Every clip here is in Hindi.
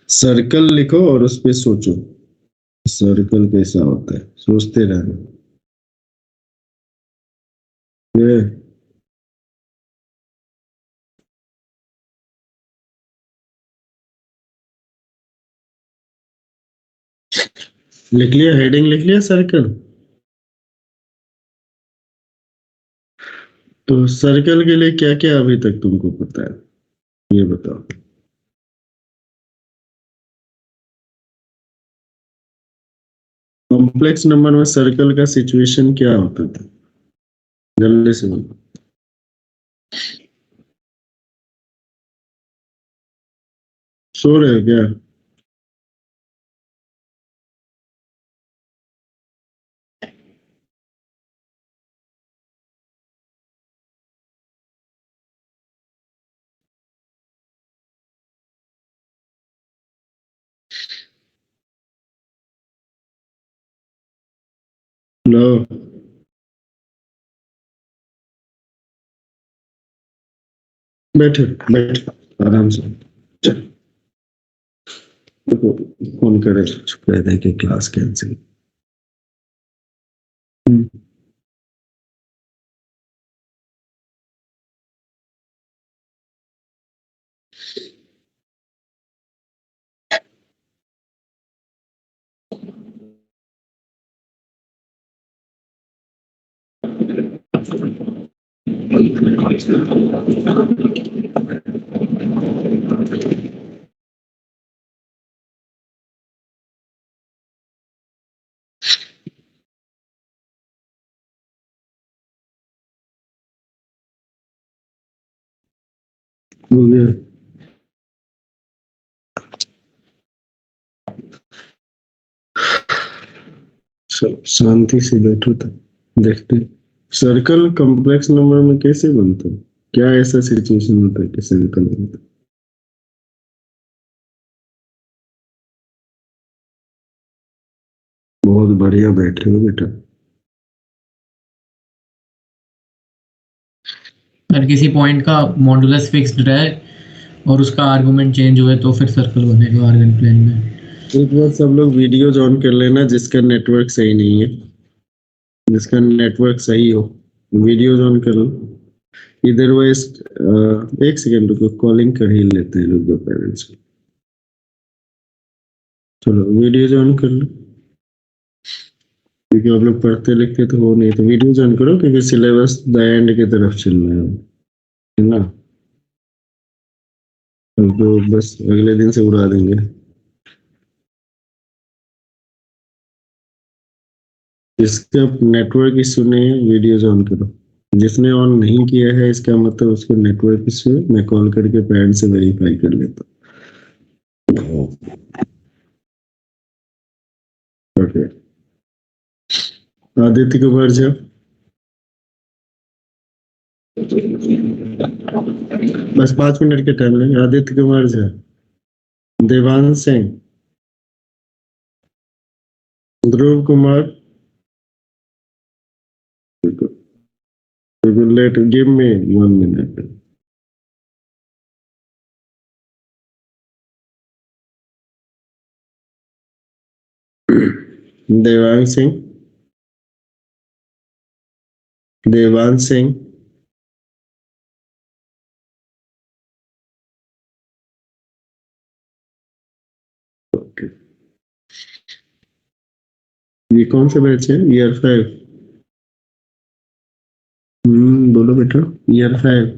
सर्कल लिखो और उस पे सोचो, सर्कल कैसा होता है, सोचते रहना। ये लिख लिया, हेडिंग लिख लिया सर्कल। तो सर्कल के लिए क्या क्या अभी तक तुमको पता है, ये बताओ। कॉम्प्लेक्स नंबर में सर्कल का सिचुएशन क्या होता था, जल्दी से बोलो। सो रहे हो क्या? लो, बैठो बैठो आराम से। चल, फोन करे कह दे कि क्लास कैंसिल। हो गया। सब शांति से बैठो तो देखते हैं। सर्कल कॉम्प्लेक्स नंबर में कैसे बनता है, क्या ऐसा सिचुएशन होता है कि सर्कल बनता है? बहुत बढ़िया बैठे हो बेटा। अगर किसी पॉइंट का मॉडुलस फिक्स्ड रहे और उसका आर्गुमेंट चेंज हुए तो फिर सर्कल बनेगा आर्गन प्लेन में। एक बार सब लोग वीडियो ऑन कर लेना जिसका नेटवर्क सही नहीं है, जिसका नेटवर्क सही हो वीडियो ऑन कर लो। इधर वाइज एक सेकंड रुको, कॉलिंग कर ही लेते हैं लोग दो पेरेंट्स को। चलो वीडियो ऑन कर लो, क्योंकि आप लोग पढ़ते लिखते तो हो नहीं, तो वीडियो ऑन करो क्योंकि सिलेबस द एंड की तरफ चल रहा है ना। अब तो बस अगले दिन से उड़ा देंगे। इसका नेटवर्क इशू नहीं है, वीडियो ऑन करो। जिसने ऑन नहीं किया है इसका मतलब उसको नेटवर्क इशू है, मैं कॉल करके पेरेंट से वेरीफाई कर लेता हूँ। ओके, आदित्य कुमार झा, बस 5 मिनट के टाइम लेंगे। Aditya Kumar Jha, Devansh Singh, Dhruv Kumar, let give me 1 minute. Devansh Singh, Devansh Singh, okay. ये कौन सा बैच है, ईयर 5? बोलो बेटा, year 5।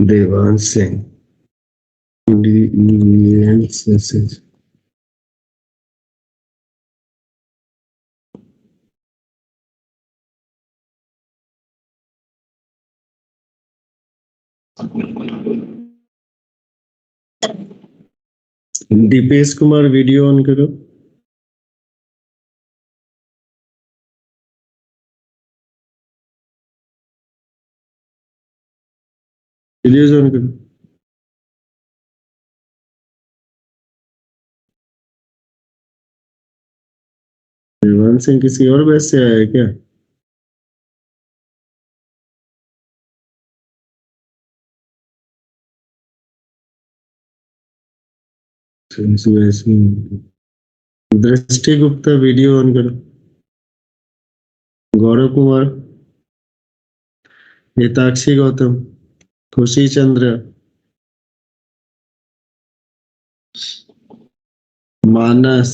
Devansh Singh, Dipesh Kumar, video on करो। वीडियो ऑन करो। देवांश सिंह किसी और बैच से आया है क्या? दृष्टि गुप्ता वीडियो ऑन करो। गौरव कुमार, हिताक्षी गौतम, खुशी चंद्र, मानस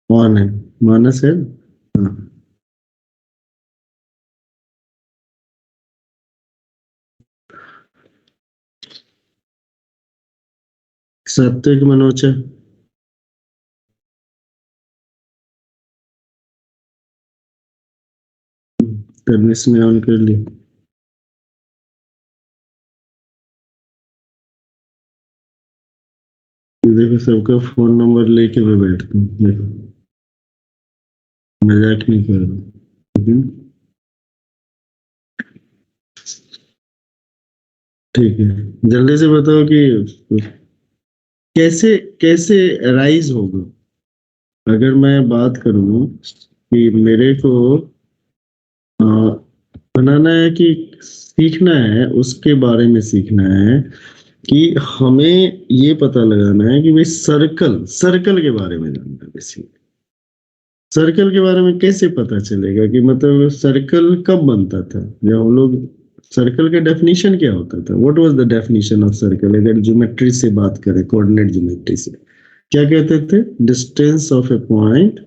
कौन है? मानस है? हाँ। सात्विक मनोज है? तनिष ने ऑन कर ली। देखो सबका फोन नंबर लेके मैं बैठता हूँ, देखो मजाक नहीं कर रहा। ठीक है, जल्दी से बताओ कि कैसे कैसे राइज होगा। अगर मैं बात करूं कि मेरे को बनाना है कि सीखना है, उसके बारे में सीखना है कि हमें ये पता लगाना है कि भाई सर्कल सर्कल के बारे में जानना है। बेसिकली सर्कल के बारे में कैसे पता चलेगा कि मतलब सर्कल कब बनता था? जब हम लोग सर्कल का डेफिनेशन क्या होता था? What was the definition of circle? अगर ज्योमेट्री से बात करें, कोऑर्डिनेट ज्योमेट्री से, क्या कहते थे? डिस्टेंस ऑफ ए पॉइंट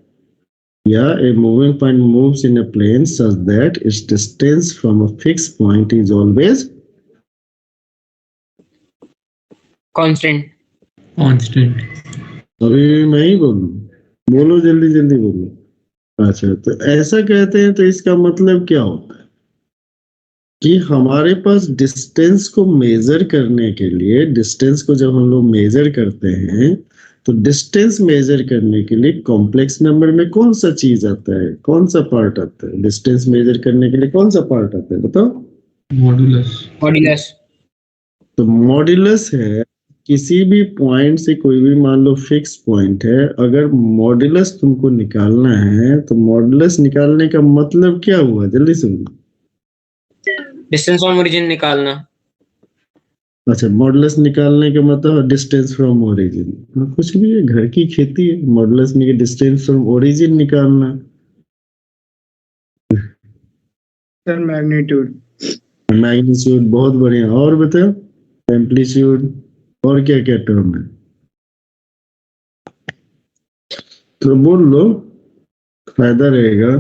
या a moving point moves in a plane such that its distance from a fixed point is always constant. अभी मैं ही बोलूं? बोलो जल्दी जल्दी बोलो। अच्छा, तो ऐसा कहते हैं तो इसका मतलब क्या होता है कि हमारे पास डिस्टेंस को मेजर करने के लिए, डिस्टेंस को जब हम लोग मेजर करते हैं तो डिस्टेंस मेजर करने के लिए कॉम्प्लेक्स नंबर में कौन सा चीज आता है, कौन सा पार्ट आता है? डिस्टेंस मेजर करने के लिए कौन सा पार्ट आता है बताओ? मॉड्यूलस। तो मॉड्यूलस है। किसी भी पॉइंट से, कोई भी मान लो फिक्स पॉइंट है, अगर मॉड्यूलस तुमको निकालना है तो मॉड्यूलस निकालने का मतलब क्या हुआ? जल्दी सुनो। डिस्टेंस फ्रॉम ओरिजिन निकालना। अच्छा, मॉडुलस निकालने का मतलब डिस्टेंस फ्रॉम ओरिजिन। कुछ भी है, घर की खेती है। मॉडुलस नहीं, डिस्टेंस फ्रॉम ओरिजिन निकालना। Sir magnitude. मैग्नीट्यूड, बहुत बढ़िया। और बताओ, एम्पलीट्यूड, और क्या क्या टर्म है? तो बोल लो, फायदा रहेगा।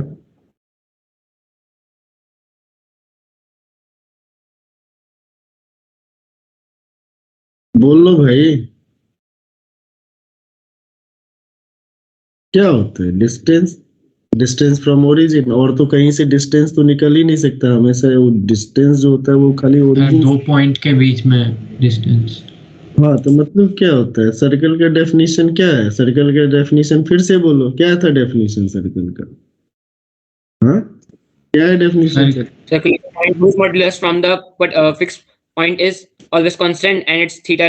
बोल लो भाई, क्या होता है डिस्टेंस? Distance from origin. और तो कहीं से डिस्टेंस तो निकल ही नहीं सकता हमेशा। वो डिस्टेंस जो होता है वो खाली ओरिजिन, दो पॉइंट के बीच में डिस्टेंस। हाँ, तो मतलब क्या होता है? सर्कल का डेफिनेशन क्या है? सर्कल का डेफिनेशन फिर से बोलो, क्या था डेफिनेशन सर्कल का? हाँ, क्या है definition? Circle is a point whose modulus from the fixed point is always constant and its theta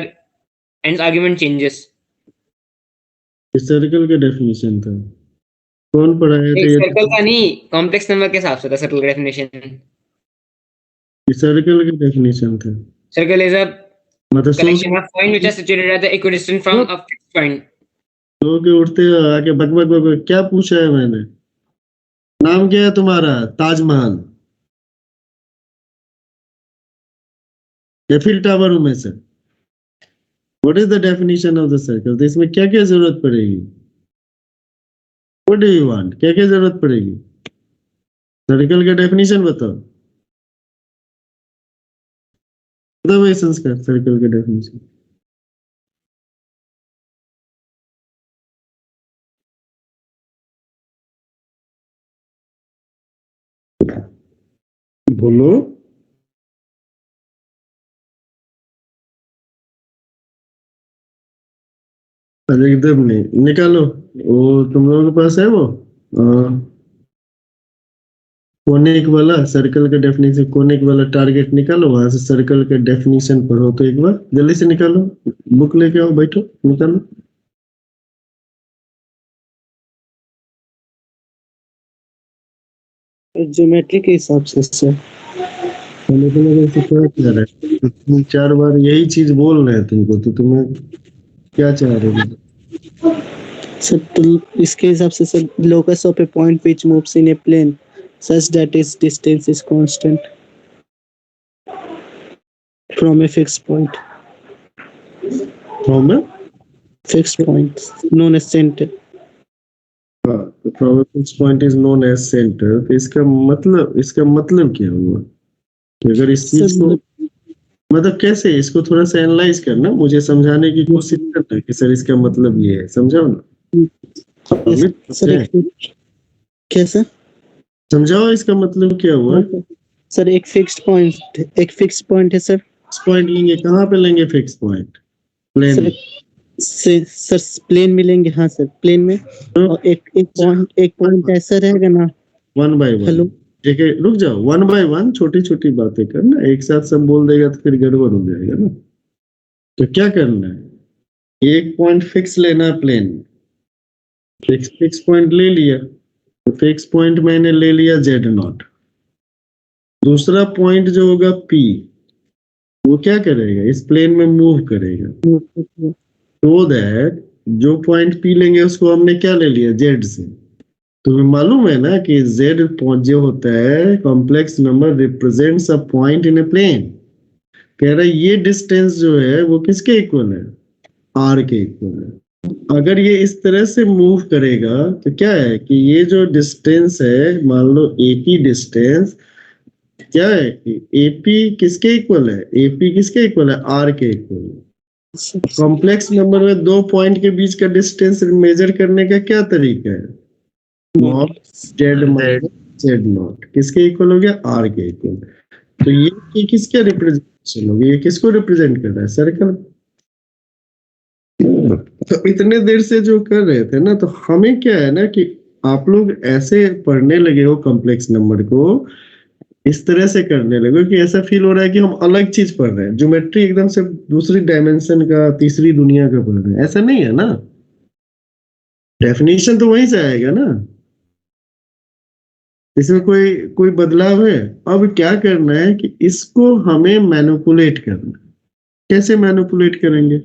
and its argument changes. Circle का डेफिनेशन था, कौन पढ़ाया था ये? सर्कल का नहीं, कॉम्प्लेक्स नंबर के हिसाब से था सर्कल का डेफिनेशन। सर्कल का डेफिनेशन था। Circle is a मतलब collection of points which are situated at the equidistant from a fixed point. सो के उठते हो आके बक बक बक बक, क्या पूछा है मैंने? नाम क्या है तुम्हारा? ताजमहल, एफिल टावर हूं मैं sir. What is the definition of the circle? तो इसमें क्या क्या जरूरत पड़ेगी? What do you want? क्या क्या जरूरत पड़ेगी? सर्कल का डेफिनेशन बताओ। बताओ भाई संस्कार, सर्कल का डेफिनेशन। बोलो। अरे एकदम नहीं, निकालो। वो तुम लोगों के पास है वो कोनिक वाला सर्कल का डेफिनेशन, कोनिक वाला टारगेट निकालो, वहां से सर्कल का डेफिनेशन पढ़ो तो एक बार जल्दी से निकालो। बुक लेके आओ, बैठो, निकालो। ज्योमेट्री के हिसाब से सर। तुम 4 बार यही चीज बोल रहे हैं तुमको, तो तुम्हें क्या चाह रहे हो? सर तो इसके हिसाब से sir locus of a point which moves in a plane such that its distance is constant from a fixed point from fixed point known as center. हाँ, तो from a fix point is known as centre. तो इसका मतलब क्या हुआ कि अगर इस चीज सर को मतलब कैसे इसको थोड़ा सा एनालाइज करना, मुझे समझाने की कोशिश करना कि सर इसका मतलब ये है, समझाओ ना। अमित, सर क्या सर? समझाओ इसका मतलब क्या हुआ। सर एक फिक्स्ड पॉइंट है सर। पॉइंट लेंगे कहाँ पे लेंगे fix point? Plane sir sir plane में लेंगे, हाँ सर प्लेन में। और एक पॉइंट ऐसा रहेगा ना। One by one. हेलो ठीक है, रुक जाओ, वन बाय वन छोटी छोटी बातें करना, एक साथ सब बोल देगा तो फिर गड़बड़ हो जाएगा ना। तो क्या करना है, एक पॉइंट फिक्स लेना है प्लेन में। फिक्स पॉइंट ले लिया, तो फिक्स पॉइंट मैंने ले लिया जेड नॉट। दूसरा पॉइंट जो होगा पी, वो क्या करेगा, इस प्लेन में मूव करेगा। तो दैट जो पॉइंट पी लेंगे उसको हमने क्या ले लिया, जेड से। तुम्हें मालूम है ना कि जेड जो होता है complex number represents a point in a plane. कह रहा है ये डिस्टेंस जो है वो किसके इक्वल है, आर के इक्वल है। अगर ये इस तरह से मूव करेगा तो क्या है कि ये जो डिस्टेंस है, मान लो एपी डिस्टेंस, क्या है कि एपी किसके इक्वल है, एपी किसके इक्वल है, आर के इक्वल है। कॉम्प्लेक्स नंबर में दो पॉइंट के बीच का डिस्टेंस मेजर करने का क्या तरीका है, mod Z minus Z not किसके इक्वल हो गया, आर के इक्वल। तो ये किसका रिप्रेजेंटेशन होगी, ये किसको रिप्रेजेंट कर रहा है, सर्कल। तो इतने देर से जो कर रहे थे ना, तो हमें क्या है ना कि आप लोग ऐसे पढ़ने लगे हो कॉम्प्लेक्स नंबर को, इस तरह से करने लगे कि ऐसा फील हो रहा है कि हम अलग चीज पढ़ रहे हैं, ज्योमेट्री एकदम से दूसरी डायमेंशन का, तीसरी दुनिया का पढ़ रहे हैं। ऐसा नहीं है ना, डेफिनेशन तो वहीं से आएगा ना, इसमें कोई कोई बदलाव है। अब क्या करना है कि इसको हमें मैनिपुलेट करना है। कैसे मैनिपुलेट करेंगे,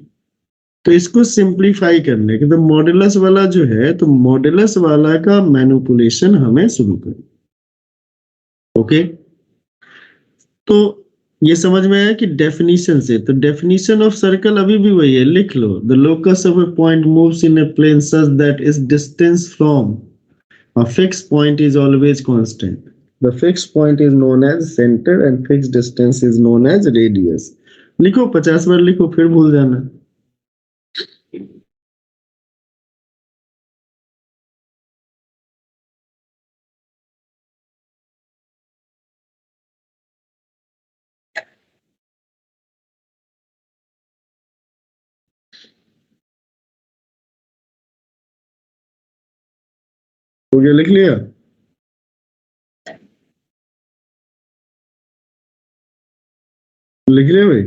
तो इसको सिंप्लीफाई करने के, तो मॉडुलस वाला जो है, तो मॉडुलस वाला का मैनिपुलेशन हमें शुरू करना। ओके, तो ये समझ में आया कि डेफिनेशन से, तो डेफिनेशन ऑफ सर्कल अभी भी वही है, लिख लो। The locus of a point moves in a plane such that its distance from a fixed point is always constant. The fixed point is known as center and fixed distance is known as radius. लिखो 50 बार लिखो, फिर भूल जाना। हो गया, लिख लिया? लिख लिया भाई?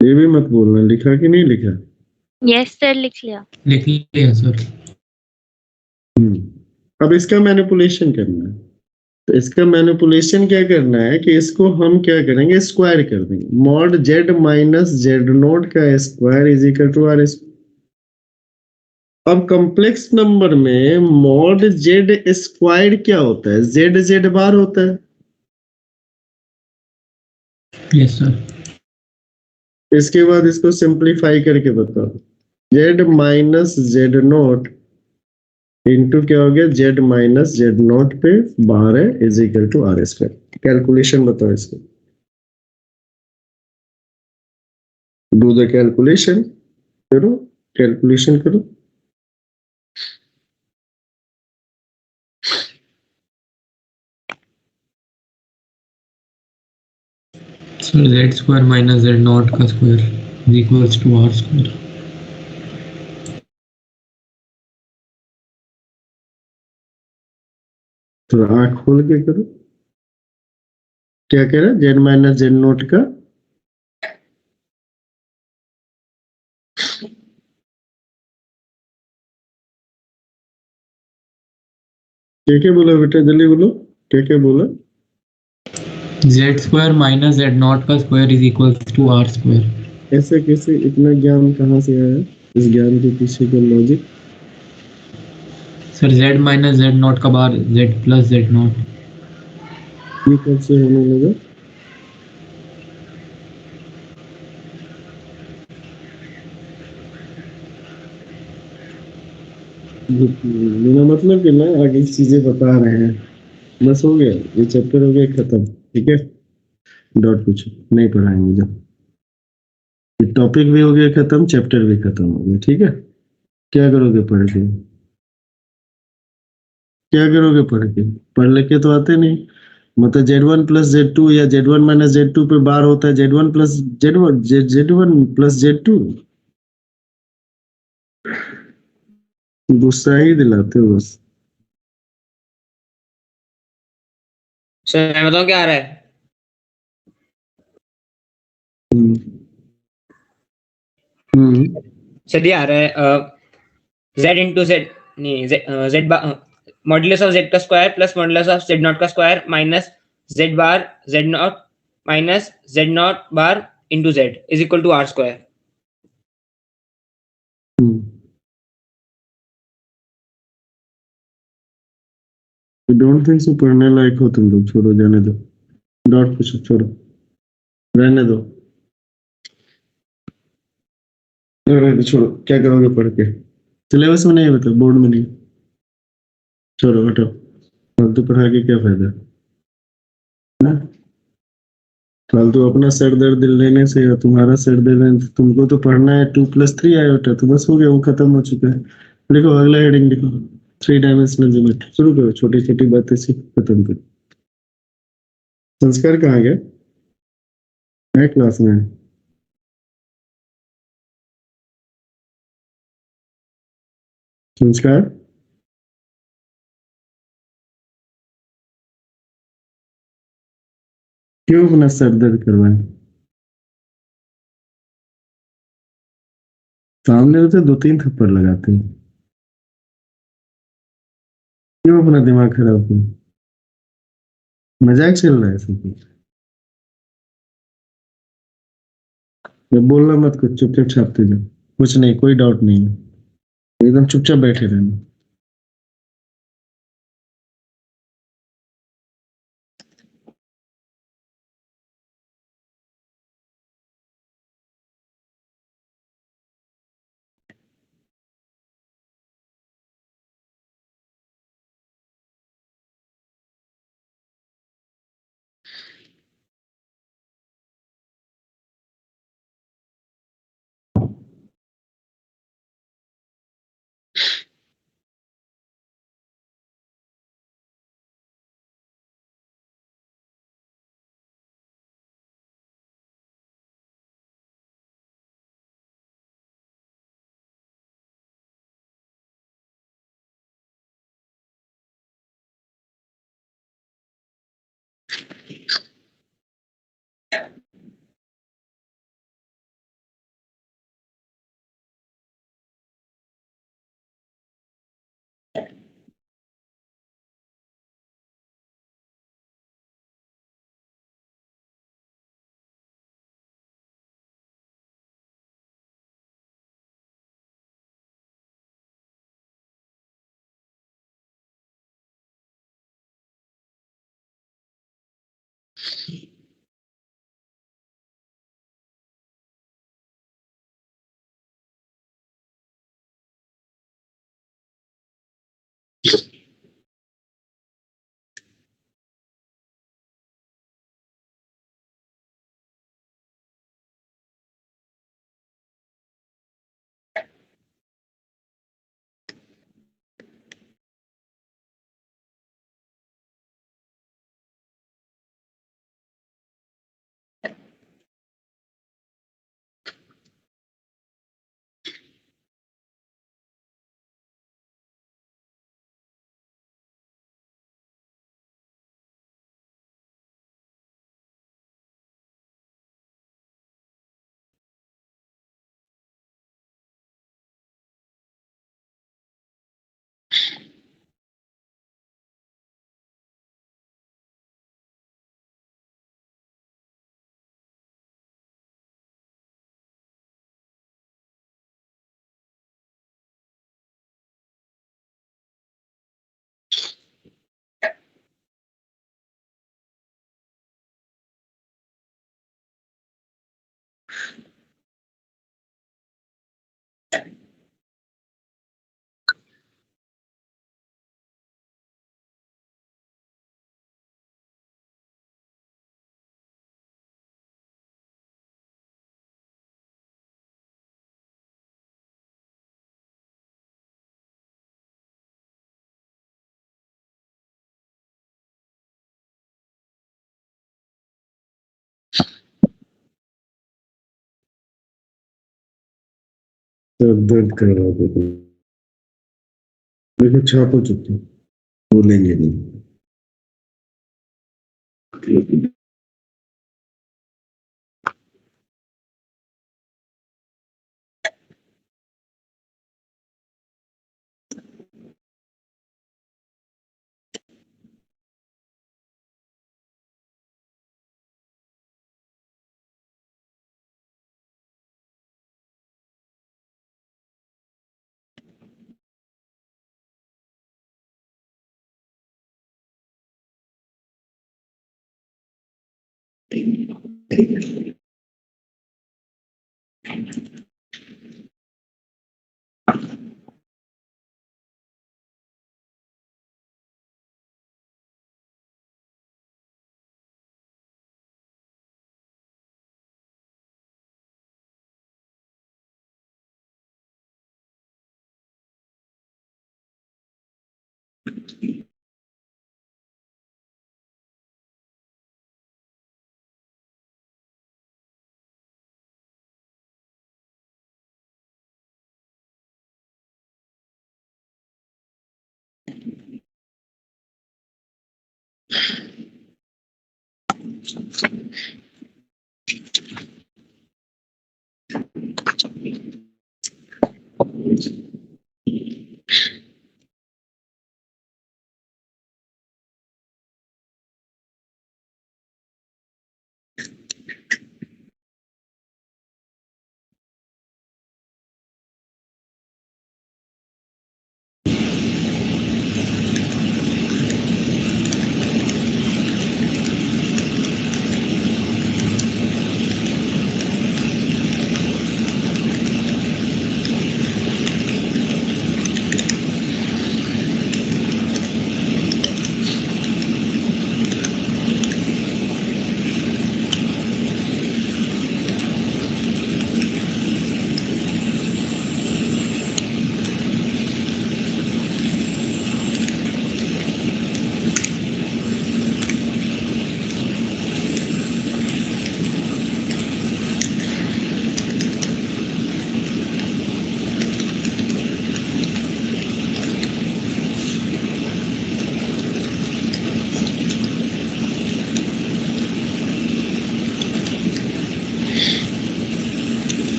ये भी मत बोलना लिखा कि नहीं लिखा। यस सर लिख लिया। लिख लिया सर। अब इसका मैनिपुलेशन करना है। तो इसका मैनिपुलेशन क्या करना है कि इसको हम क्या करेंगे, स्क्वायर कर देंगे। Mod Z minus Z naught का square is equal to R. अब कॉम्प्लेक्स नंबर में मॉड जेड स्क्वायर क्या होता है, जेड जेड बार होता है। Yes sir. इसके बाद इसको सिंप्लीफाई करके बताओ, Z minus Z naught into क्या हो गया, जेड माइनस जेड नोट पे बार है is equal to R square. Calculation बताओ इसको, डू द कैलकुलेशन, करो कैलकुलेशन करो। Sir Z square minus Z naught का square is equals to R square. तो आंख खोल के करो, क्या कह रहा है, जेड माइनस जेड नोट का क्या बोला बेटा, जल्दी बोलो, क्या बोला? Z square minus Z naught का square is equal to R square. ऐसे कैसे, इतना ज्ञान कहाँ से आया? इस ज्ञान के पीछे का logic? Sir Z minus Z naught का बार जेड प्लस जेड नॉट। ये कब से होने लगा? बिना मतलब के ना आगे चीजें बता रहे हैं। बस हो गया, ये चैप्टर हो गया खत्म। ठीक है, डॉट कुछ नहीं पढ़ाएंगे जब। ये टॉपिक भी हो गया खत्म, चैप्टर भी खत्म हो गया। ठीक है, क्या करोगे पढ़ के? क्या करोगे पढ़ के? पढ़ लेके तो आते नहीं। मतलब Z1 + Z2 या Z1 - Z2 पे बार होता है Z1 + Z1, Z1 + Z2। गुस्सा ही दिलाते हो बस। सर मैं बताऊं क्या आ रहा है? हम्म हम्म सर ये आ रहा है z इंटू जेड, नहीं जेड मॉड्यूलस ऑफ जेड का square plus modulus of Z naught का square minus Z bar Z naught minus Z naught bar into Z is equal to R square. Don't think so पढ़ने लायक हो तुम लोग, छोड़ो, जाने दो। डॉट पूछो, छोड़ो, रहने दो, रहने दो, छोड़ो। क्या करोगे पढ़ के? सिलेबस में नहीं है, मतलब बोर्ड में नहीं। छोड़ो, हटो, फालतू पढ़ा के क्या फायदा ना? फालतू अपना सर दर्द लेने से या तुम्हारा सर दर्द, तुमको तो पढ़ना है 2 + 3 आयोटा, तो बस हो गया, वो खत्म हो चुका है। लिखो, अगला हेडिंग लिखो, 3 डायमेंशनल ज्योमेट्री। शुरू करो, छोटी छोटी बातें से खत्म करो। संस्कार कहाँ गया? नए क्लास में है। संस्कार क्यों अपना सर दर्द करवाए? सामने होते 2-3 थप्पड़ लगाते हैं। क्यों अपना दिमाग खराब किया? मजाक चल रहा है सब कुछ? जब बोलना मत, कुछ चुपचाप छापते जाओ। कुछ नहीं, कोई डाउट नहीं है, एकदम चुपचाप बैठे रहना। सर दर्द कर रहा था देखो छाप हो चुकी बोलेंगे नहीं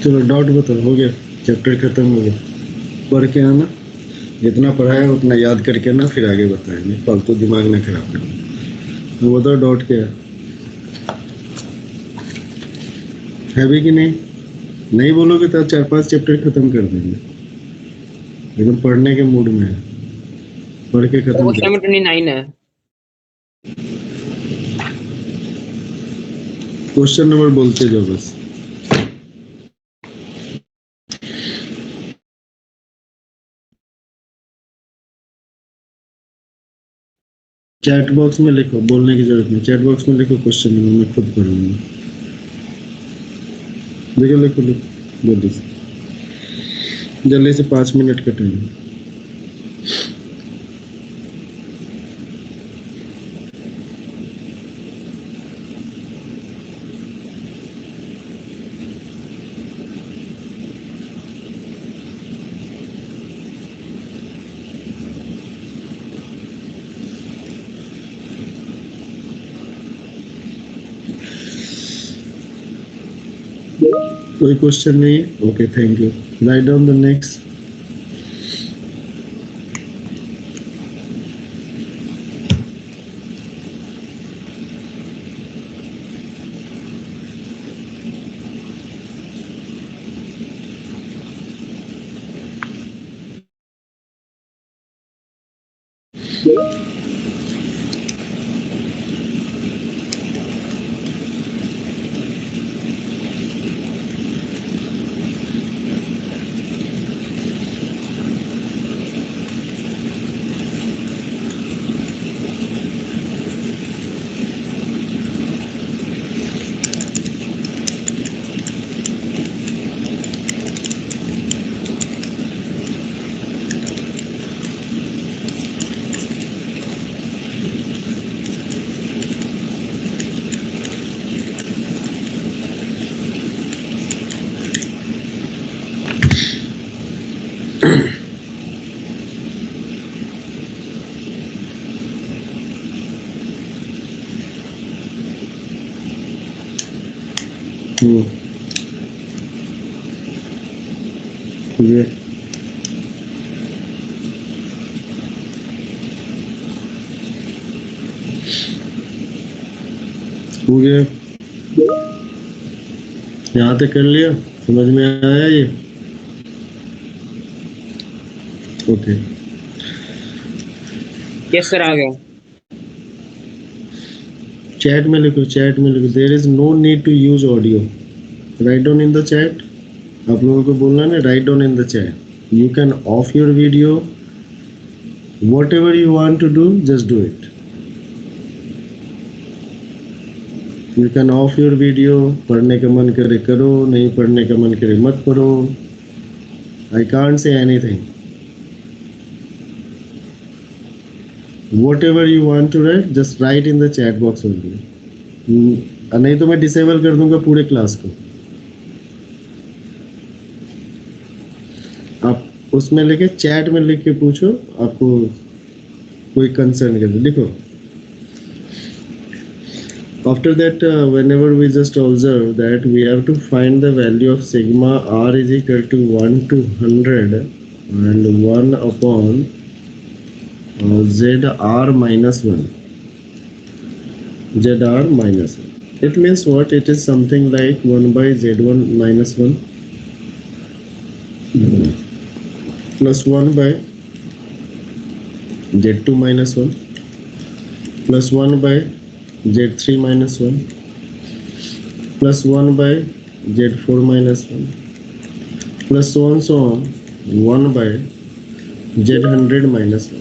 चलो डॉट बताओ हो गया चैप्टर खत्म हो गया पढ़ के आना जितना पढ़ाया उतना याद करके ना फिर आगे बताएंगे फालतू दिमाग ना खराब करना तो बताओ डॉट क्या है भी कि नहीं बोलोगे तो 4-5 चैप्टर खत्म कर देंगे एकदम पढ़ने के मूड में है पढ़ के खत्म क्वेश्चन कर नंबर 29 है क्वेश्चन नंबर बोलते जाओ बस चैट बॉक्स में लिखो बोलने की जरूरत नहीं चैट बॉक्स में लिखो क्वेश्चन नंबर मैं खुद पढ़ूंगा देखो लिखो लिखो जल्दी से जल्दी से 5 मिनट का टाइम कोई क्वेश्चन नहीं? Okay, thank you. Write down the next. ये हो गया. यहाँ तक कर लिया? समझ में आया ये? ओके. यस सर, आ गया. चैट में लिखो, चैट में लिखो. There is no need to use audio. Write down in the chat. आप लोगों को बोलना है, write down in the chat. You can off your video. Whatever you want to do, just do it. You can off your video. पढ़ने का मन करे करो, नहीं पढ़ने का मन करे मत पढ़ो. I can't say anything. Whatever you want to write, just write in the chat box only. नहीं तो मैं डिसेबल कर दूंगा पूरे क्लास को. आप उसमें लेके चैट में लिख के पूछो, आपको कोई कंसर्न कर. लिखो. After that, whenever we just observe that we have to find the value of sigma r is equal to 1 to 100 and 1 upon ZR minus 1. ZR minus 1. It means what? It is something like 1 by Z1 minus 1 plus 1 by Z2 minus 1 plus 1 by Z3 minus 1 plus 1 by Z4 minus 1 plus so on 1 by Z100 minus 1.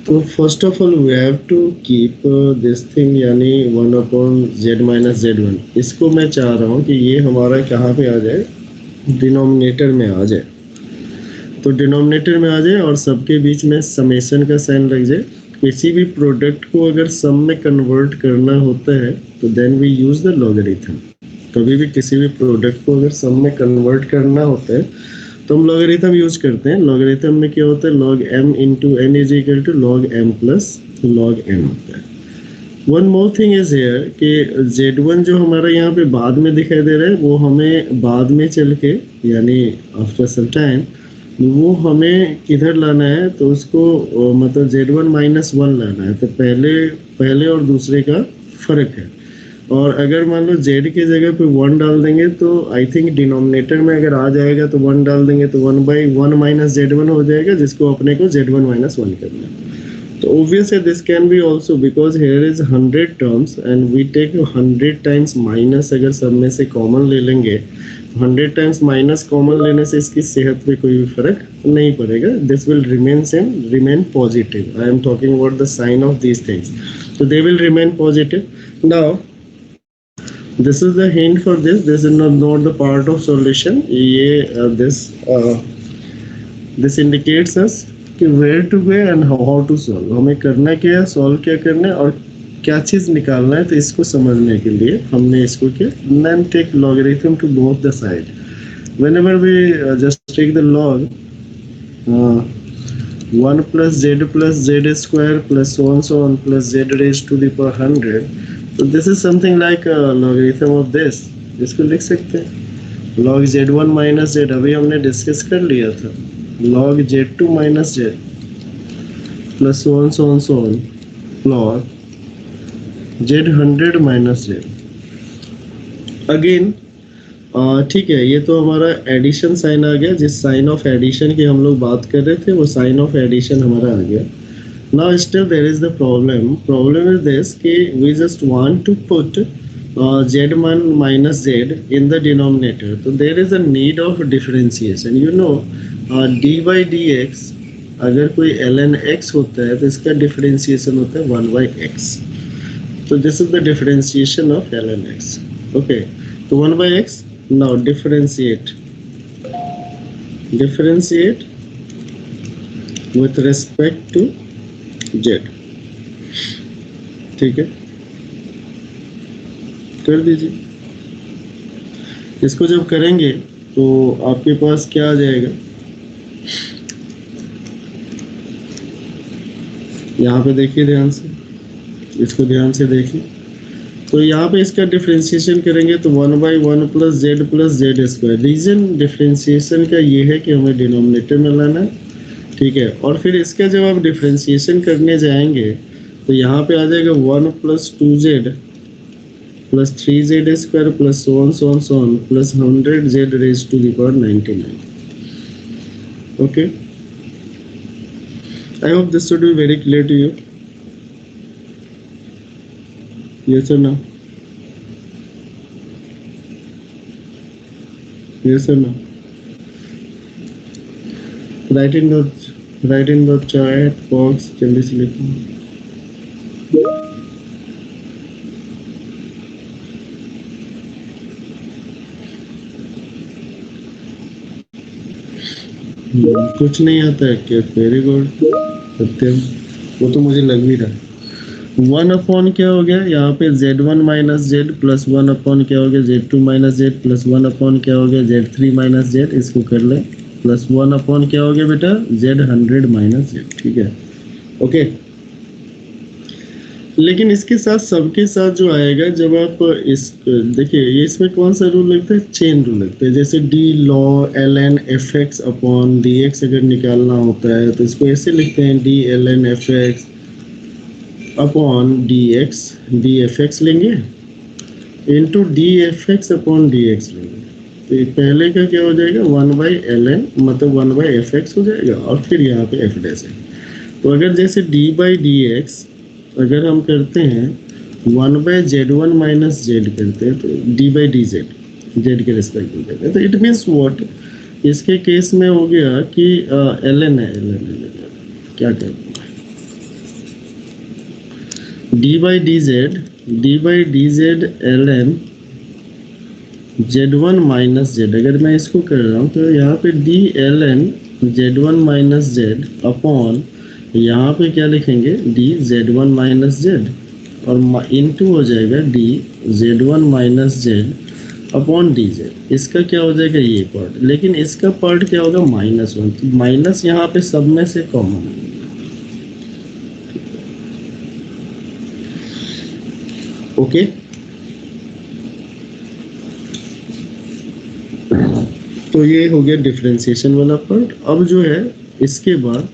तो first of all we have to keep this thing, यानी 1 अपॉन z माइनस Z1. इसको मैं चाह रहा हूँ कि ये हमारा कहाँ पे आ जाए, डिनोमिनेटर में आ जाए. तो डिनोमिनेटर में आ जाए और सबके बीच में समेशन का साइन लग जाए. किसी भी प्रोडक्ट को अगर सम में कन्वर्ट करना होता है तो then we use the logarithm. कभी भी किसी भी प्रोडक्ट को अगर सम में कन्वर्ट करना होता है तो हम लॉगरिथम यूज करते हैं. लॉगरिथम में क्या होता है, log m into n is equal to log m plus log n होता है. One more thing is here कि Z1 जो हमारा यहाँ पे बाद में दिखाई दे रहा है वो हमें बाद में चल के, यानी आफ्टर सम टाइम, वो हमें किधर लाना है, तो उसको मतलब Z1 minus 1 लाना है. तो पहले और दूसरे का फर्क है. और अगर मान लो z की जगह पे 1 डाल देंगे तो आई थिंक डिनोमिनेटर में अगर आ जाएगा तो 1 डाल देंगे तो 1 by 1 minus Z1 हो जाएगा, जिसको अपने को Z1 minus 1 करना है. तो obviously this can be also because here is 100 terms and we take 100 times minus. अगर सब में से कॉमन ले लेंगे, 100 times माइनस कॉमन लेने से इसकी सेहत पे कोई भी फर्क नहीं पड़ेगा. This will remain same, remain positive. I am talking about the sign of these things. तो they will remain positive. Now this is the hint for this. This is not the part of solution. ये this indicates us कि where to go and how to solve. हमें करना क्या है, solve क्या करना है और क्या चीज़ निकालना है. तो इसको समझने के लिए हमने इसको क्या, then take logarithm to both the side. Whenever we just take the log 1 plus z square plus so on plus z raised to the power 100. So this is something like a logarithm of this. इसको लिख सकते हैं log z1 माइनस z, अभी हमने डिस्कस कर लिया था, log z2 minus z plus so on log z100 minus z। Again ठीक है, ये तो हमारा एडिशन साइन आ गया, जिस साइन ऑफ एडिशन की हम लोग बात कर रहे थे वो साइन ऑफ एडिशन हमारा आ गया। Now still there is the problem is this कि we just want to put z1 minus z in the denominator, so there is a need of differentiation, you know, d by dx अगर कोई ln x होता है तो इसका differentiation होता है 1 by x, so this is the differentiation of ln x, okay, so 1 by x, now differentiate with respect to z, ठीक है, कर दीजिए। इसको जब करेंगे तो आपके पास क्या आ जाएगा, यहाँ पे देखिए ध्यान से, इसको ध्यान से देखिए, तो यहाँ पे इसका डिफरेंशिएशन करेंगे तो 1 by 1 plus z square. Reason differentiation का ये है कि हमें डिनोमिनेटर में लाना है, ठीक है, और फिर इसका जब आप डिफरेंशिएशन करने जाएंगे तो यहाँ पे आ जाएगा 1 plus 2z plus 3z square plus so on plus 100z raise to the power 99। Okay, I hope this should be very clear to you, yes or no, yes or no, write in the chat box, जल्दी से लिखो। कुछ नहीं आता है क्या? वेरी गुड सत्यम, वो तो मुझे लग भी रहा। 1 अपॉन क्या हो गया यहाँ पे z1 minus z plus 1 upon क्या हो गया z2 minus z plus 1 upon क्या हो गया z3 माइनस z, इसको कर ले, प्लस 1 अपॉन क्या हो गया बेटा z100 माइनस z, ठीक है, ओके। लेकिन इसके साथ सबके साथ जो आएगा, जब आप इस देखिए ये इसमें कौन सा रूल लगता है, चेन रूल लगता है। जैसे d log ln fx upon dx अगर निकालना होता है तो इसको ऐसे लिखते हैं d ln fx upon dfx लेंगे इंटू dfx अपॉन dx लेंगे, तो पहले का क्या हो जाएगा 1 by ln मतलब 1 by fx हो जाएगा, और फिर यहाँ पे f डैश है। तो अगर जैसे d by dx अगर हम करते हैं 1 by z1 माइनस z करते हैं तो d by dz z के रिस्पेक्ट में करते हैं, तो इट मीन्स व्हाट, इसके केस में हो गया कि ln है, क्या कहते हैं d by dz ln z1 minus z। अगर मैं इसको कर रहा हूँ तो यहाँ पे d ln z1 minus z upon यहाँ पे क्या लिखेंगे d z1 माइनस z और इनटू हो जाएगा d z1 minus z upon dz। इसका क्या हो जाएगा ये पार्ट, लेकिन इसका पार्ट क्या होगा -1, तो माइनस यहाँ पे सब में से कॉमन है, ओके। तो ये हो गया डिफरेंशिएशन वाला पार्ट। अब जो है इसके बाद,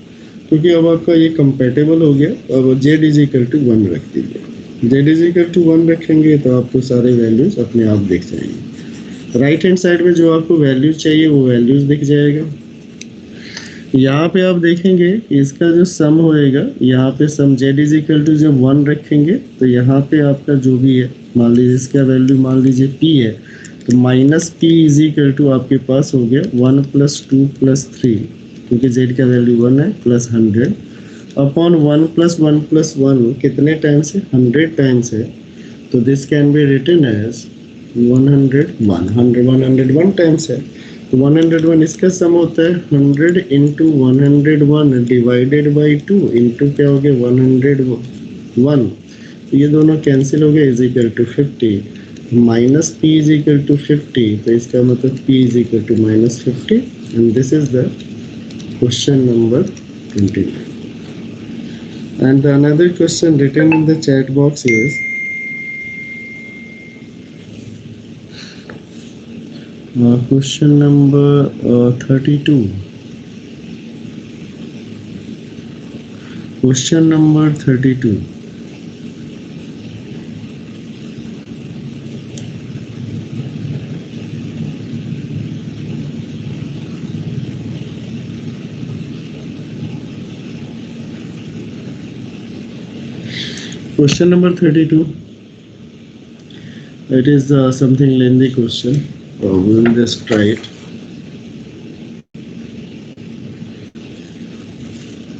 क्योंकि अब आपका ये कंपेटेबल हो गया, अब z इज इक्वल टू 1 रख दीजिए। z इज इक्वल टू 1 रखेंगे तो आपको सारे वैल्यूज अपने आप दिख जाएंगे। राइट हैंड साइड में जो आपको वैल्यूज चाहिए वो वैल्यूज दिख जाएगा। यहाँ पे आप देखेंगे कि इसका जो सम होएगा, यहाँ पे सम z इज इक्वल टू जब 1 रखेंगे तो यहाँ पे आपका जो भी है, मान लीजिए इसका वैल्यू मान लीजिए p है, तो minus p is equal to आपके पास हो गया 1 प्लस 2 प्लस 3, क्योंकि z का वैल्यू 1 है, प्लस 100 अपॉन 1 प्लस 1 कितने टाइम्स है, 100 टाइम्स है, तो this can be written as 101 times है। 101 इसका सम होता है 100 इंटू 101 डिवाइडेड बाई 2 इंटू क्या हो गया 101, तो ये दोनों कैंसिल हो गए, is equal to 50 minus p is equal to 50, तो इसका मतलब p is equal to -50 and this is the question number 29। And another question written in the chat box is Question number 32. Question number 32. Question number 32. It is something lengthy question. We will just try it.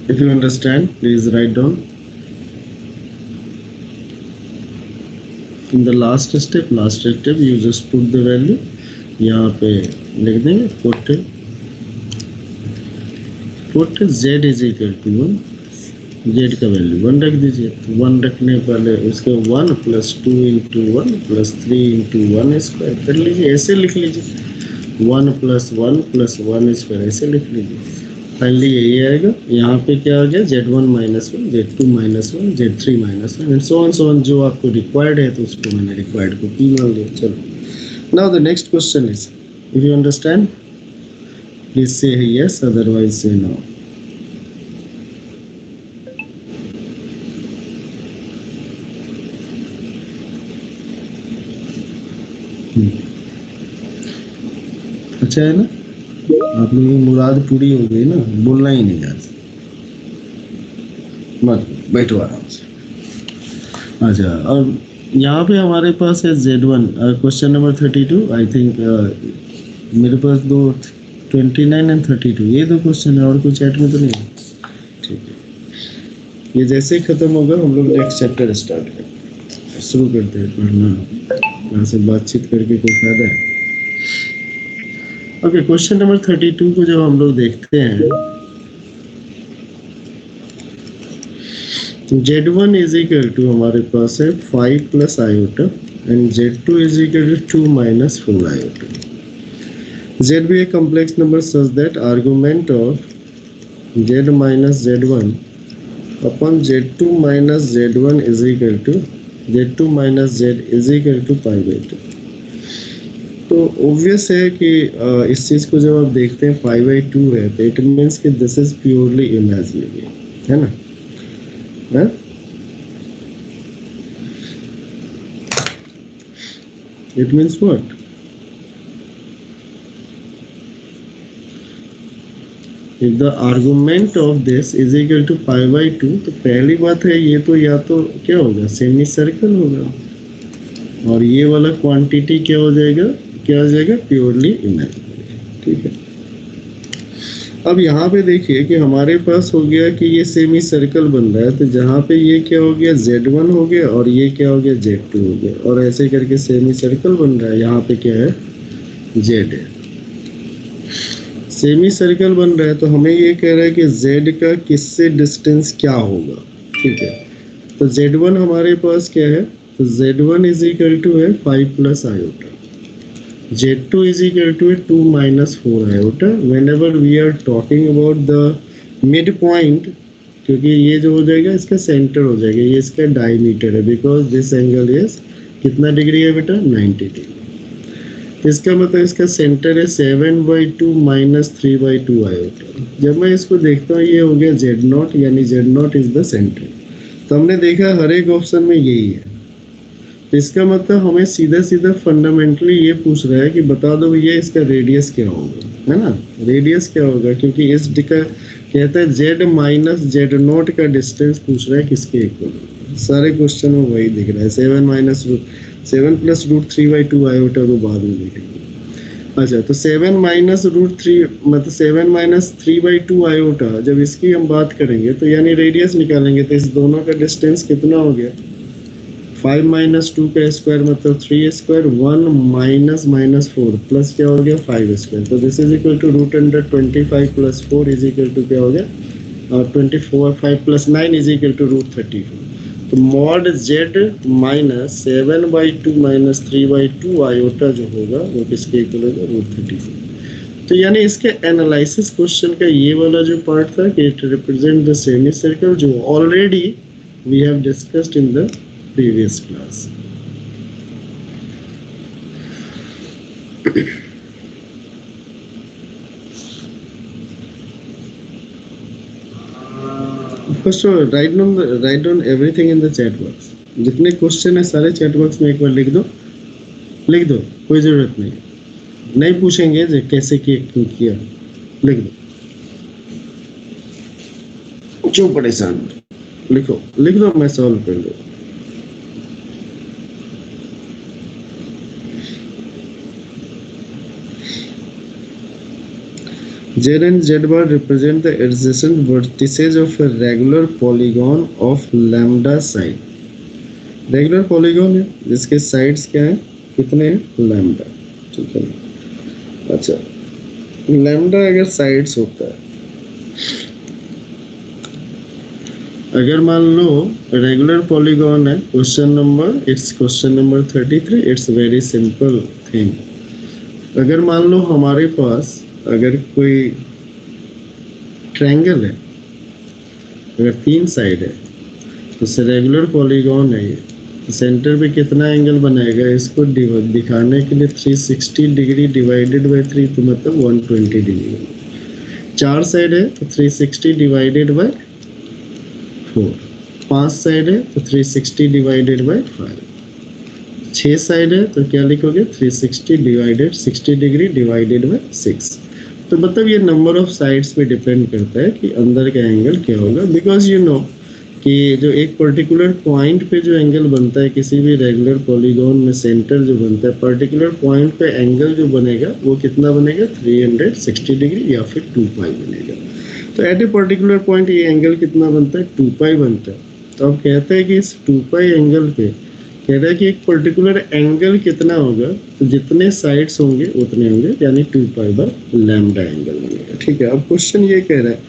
If you understand, please write down. In the last step, you just put the value. यहाँ पे लिख देंगे put z is equal to 1. z का वैल्यू 1 रख दीजिए. 1 रखने पहले उसके 1 plus 2 into 1 plus 3 into 1 square कर लीजिए. ऐसे लिख लीजिए 1 plus 1 plus 1 square ऐसे लिख लीजिए. फाइनली यही आएगा. यहाँ पे क्या आ गया z1 minus 1, z2 minus 1, z3 minus 1 and so on जो आपको रिक्वायर्ड है तो उसको मैंने रिक्वायर्ड को p मान लिया. चलो now the next question is, if you understand please से yes, otherwise say no. अच्छा है ना, आप लोगों की मुराद पूरी हो गई ना, बोलना ही नहीं आज. मत बैठो आराम से. अच्छा, और यहाँ पे हमारे पास है Z1. Question number 32. I think मेरे पास दो 29 एंड 32 ये दो क्वेश्चन है और कुछ चैट में तो नहीं है. ठीक है, ये जैसे ही खत्म होगा हम लोग नेक्स्ट चैप्टर स्टार्ट करें, शुरू करते हैं पढ़ना. यहाँ से बातचीत करके कोई फायदा है? ओके, क्वेश्चन नंबर 32 को जब हम लोग देखते हैं तो Z1 इज इक्वल टू हमारे पास है 5 plus iota and Z2 is equal to 2 minus 4 iota. Z भी एक complex number such that argument of Z minus Z1 upon Z2 minus Z1 is equal to Z2 minus Z is equal to pi by 2. तो ऑब्वियस है कि इस चीज को जब आप देखते हैं 5/2 है तो इट मीन्स कि दिस इज प्योरली इमेजिनरी है ना. It means what? If the argument of this is equal to 5/2 तो पहली बात है ये तो या तो क्या होगा, सेमी सर्कल होगा, और ये वाला क्वांटिटी क्या हो जाएगा, प्योरली इमेजिनरी. ठीक है, अब यहाँ पे देखिए कि हमारे पास हो गया कि ये सेमी सर्कल बन रहा है, तो जहाँ पे ये क्या हो गया Z1 हो गया और ये क्या हो गया Z2 हो गया, और ऐसे करके सेमी सर्कल बन रहा है. यहाँ पे क्या है, Z है. सेमी सर्कल बन रहा है तो हमें ये कह रहा है कि Z का किससे डिस्टेंस क्या होगा. ठीक है, तो Z1 हमारे पास क्या है, तो Z1 इज इक्वल टू है 5 plus iota. Z2 is equal to 2 minus 4 iota. Whenever we are talking about the midpoint, क्योंकि ये जो हो जाएगा इसका सेंटर हो जाएगा, ये इसका डायमीटर है, बिकॉज दिस एंगल इज कितना डिग्री है बेटा, 90 डिग्री. इसका मतलब इसका सेंटर है 7/2 माइनस 3/2 आयोटा. जब मैं इसको देखता हूँ ये हो गया Z0, यानी Z0 इज द सेंटर. तो हमने देखा हर एक ऑप्शन में यही है. इसका मतलब हमें सीधा फंडामेंटली ये पूछ रहा है कि बता दो भैया इसका रेडियस क्या होगा, है ना. रेडियस क्या होगा, क्योंकि इस का कहता है Z माइनस Z0 का डिस्टेंस पूछ रहा है किसके इक्वल. सारे क्वेश्चन में वही दिख रहा है. 7 प्लस रूट 3/2 आयोटा को बाद में देखेंगे. अच्छा, तो 7 माइनस रूट 3 मतलब 7 माइनस 3/2 आयोटा, जब इसकी हम बात करेंगे तो यानी रेडियस निकालेंगे तो इस दोनों का डिस्टेंस कितना हो गया, 5 माइनस 2 का स्क्वायर मतलब 3 स्क्वायर, 1 माइनस माइनस 4 प्लस क्या हो गया 5 स्क्वायर. तो this is equal to root under 25 plus 4 is equal to क्या हो गया, 24. 5 plus 9 is equal to root 34. तो mod Z minus 7/2 minus 3/2 iota जो होगा वो किसके इक्वल होगा, रूट 34. तो यानी इसके एनालिसिस क्वेश्चन का ये वाला जो पार्ट था कि it represent the semi circle, जो already we have discussed in the previous class. First write down everything in the chat box. जितने क्वेश्चन है सारे चैट बॉक्स में एक बार लिख दो, कोई जरूरत नहीं पूछेंगे जो कैसे किया, लिख दो, क्यों परेशान, लिख दो, मैं सॉल्व कर दूँ। Z and Z bar represent the adjacent vertices of a regular polygon of lambda side। Regular polygon है जिसके साइड्स क्या है, कितने हैं, लैम्डा। ठीक है, अच्छा लैम्डा अगर साइड्स होता है, अगर मान लो रेगुलर पॉलीगॉन है, question number 33, it's very simple thing. अगर मान लो हमारे पास अगर कोई ट्रायंगल है, अगर 3 साइड है तो रेगुलर पॉलीगॉन है ये, सेंटर पे कितना एंगल बनाएगा, इसको दिखाने के लिए 360 डिग्री डिवाइडेड बाय 3 तो मतलब 120 डिग्री। 4 साइड है तो 360 डिवाइडेड बाय 4, 5 साइड है तो 360 डिवाइडेड बाय 5, 6 साइड है तो क्या लिखोगे, 360 डिवाइडेड 60 डिग्री डिवाइडेड बाय 6। तो मतलब ये नंबर ऑफ साइड्स पे डिपेंड करता है कि अंदर का एंगल क्या होगा, बिकॉज यू नो कि जो एक पर्टिकुलर पॉइंट पे जो एंगल बनता है किसी भी रेगुलर पॉलीगॉन में, सेंटर जो बनता है पर्टिकुलर पॉइंट पे एंगल जो बनेगा वो कितना बनेगा, 360 डिग्री या फिर 2 पाई बनेगा। तो एट ए पर्टिकुलर पॉइंट ये एंगल कितना बनता है, 2 पाई बनता है। तो अब कहते हैं कि इस 2 पाई एंगल पे कह रहा है कि एक पर्टिकुलर एंगल कितना होगा, तो जितने साइड्स होंगे उतने होंगे, यानी 2 पाई बाय लैम्डा एंगल बनेगा। ठीक है, अब क्वेश्चन ये कह रहा है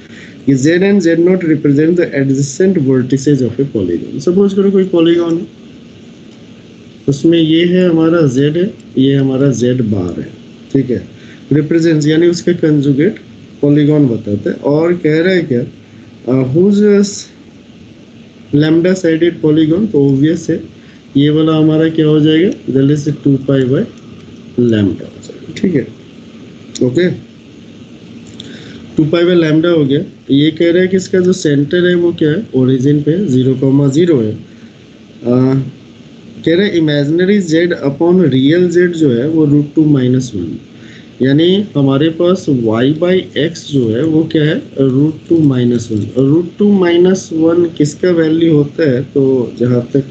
कि Z and Z not represent the adjacent vertices of a polygon। Suppose करो कोई पॉलीगॉन है, उसमें ये है हमारा Z है, ये हमारा Z बार है। ठीक है, रिप्रेजेंट्स यानी उसका कंजुगेट पॉलीगॉन बताता है, और कह रहा है क्या, whose lambda sided polygon, तो ऑब्वियस है ये वाला हमारा क्या हो जाएगा, जल्दी से 2 पाई बाय लैम्डा हो जाएगा। ठीक है, ओके 2 पाई बाय लैम्डा हो गया। ये कह रहा है कि इसका जो सेंटर है वो क्या है, ओरिजिन पे 0,0 है। कह रहा है imaginary Z upon real Z जो है वो √2 - 1, यानी हमारे पास y/x जो है वो क्या है, √2 - 1। √2 - 1 किसका वैल्यू होता है, तो जहाँ तक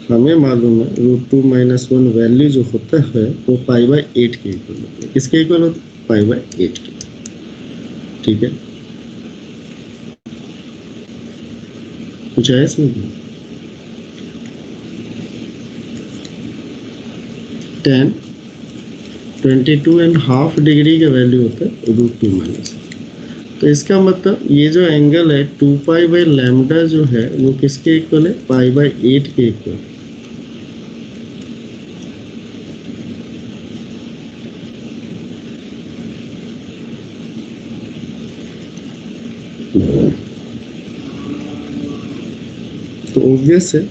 हमें मालूम है √2 - 1 वैल्यू जो होता है वो π/8 के इक्वल होता है। किसके इक्वल होता है, π/8 के। ठीक है, कुछ है इसमें, 10 22.5 डिग्री का वैल्यू होता है √2 - 1। तो इसका मतलब ये जो एंगल है 2 पाई बाय लैम्डा जो है वो किसके इक्वल है, π/8 के इक्वल। तो ऑब्वियस है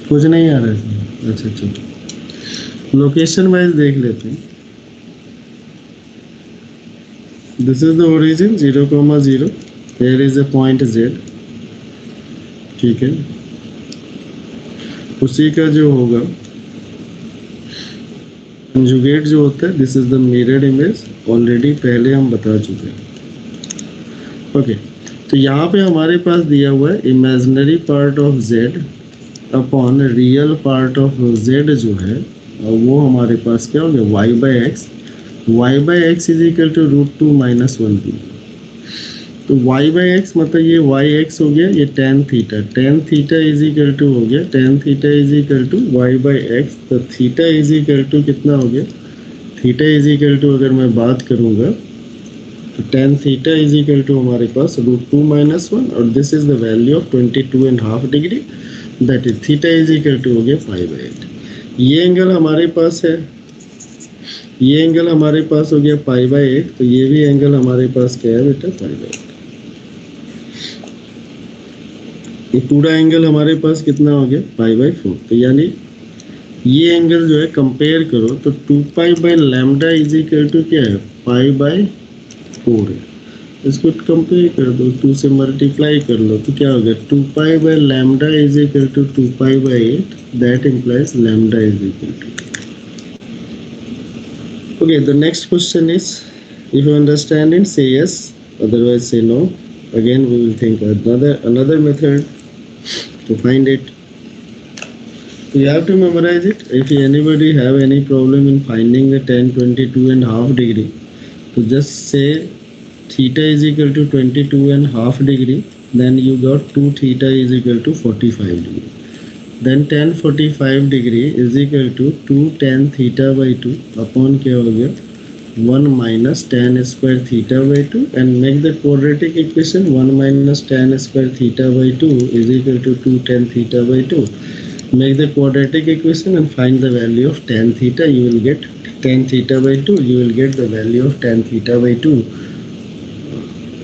कुछ नहीं आ रहा है इसमें। अच्छा, लोकेशन वाइज देख लेते हैं। This is the origin 0,0, there is a point Z। ठीक है, उसी का जो होगा कंजुगेट जो होता है, this is the mirrored image, already पहले हम बता चुके हैं। ओके, तो यहाँ पे हमारे पास दिया हुआ है imaginary part of Z upon real part of Z जो है वो हमारे पास क्या हो गया, y/x। y/x is equal to √2 - 1 भी। तो y/x मतलब ये yx हो गया, ये tan theta is equal to हो गया, tan theta is equal to y/x। तो थीटा इज इक्वल टू कितना हो गया, थीटा इज इक्वल टू अगर मैं बात करूँगा तो तो tan theta is equal to हमारे पास √2 - 1 और this is the value of 22.5 degree, that is theta is equal to हो गया π/8। ये एंगल हमारे पास है, ये एंगल हमारे पास हो गया π/8, तो ये भी एंगल हमारे पास क्या है बेटा π/8। ये पूरा एंगल हमारे पास कितना हो गया π/4। तो यानी ये एंगल जो है कंपेयर करो तो 2π/λ इज इक्वल टू क्या है π/4 है। इसको कंपेयर कर दो, 2 से मल्टीप्लाई कर लो तो क्या होगा 2π/λ is equal to 2π/8, that implies λ is equal to. Okay, the next question is, if you understand it, say yes, otherwise say no. Again, we will think another method to find it. So you have to memorize it. If anybody have any problem in finding the tan 22.5 degree, so just say theta is equal to 22.5 degree, then you got 2 theta is equal to 45 degree. Then tan 45 degree is equal to 2 tan theta by 2 upon क्या हो गया 1 minus tan square theta by 2, and make the quadratic equation 1 minus tan square theta by 2 is equal to 2 tan theta by 2. Make the quadratic equation and find the value of tan theta. You will get tan theta by 2. You will get the value of tan theta by 2.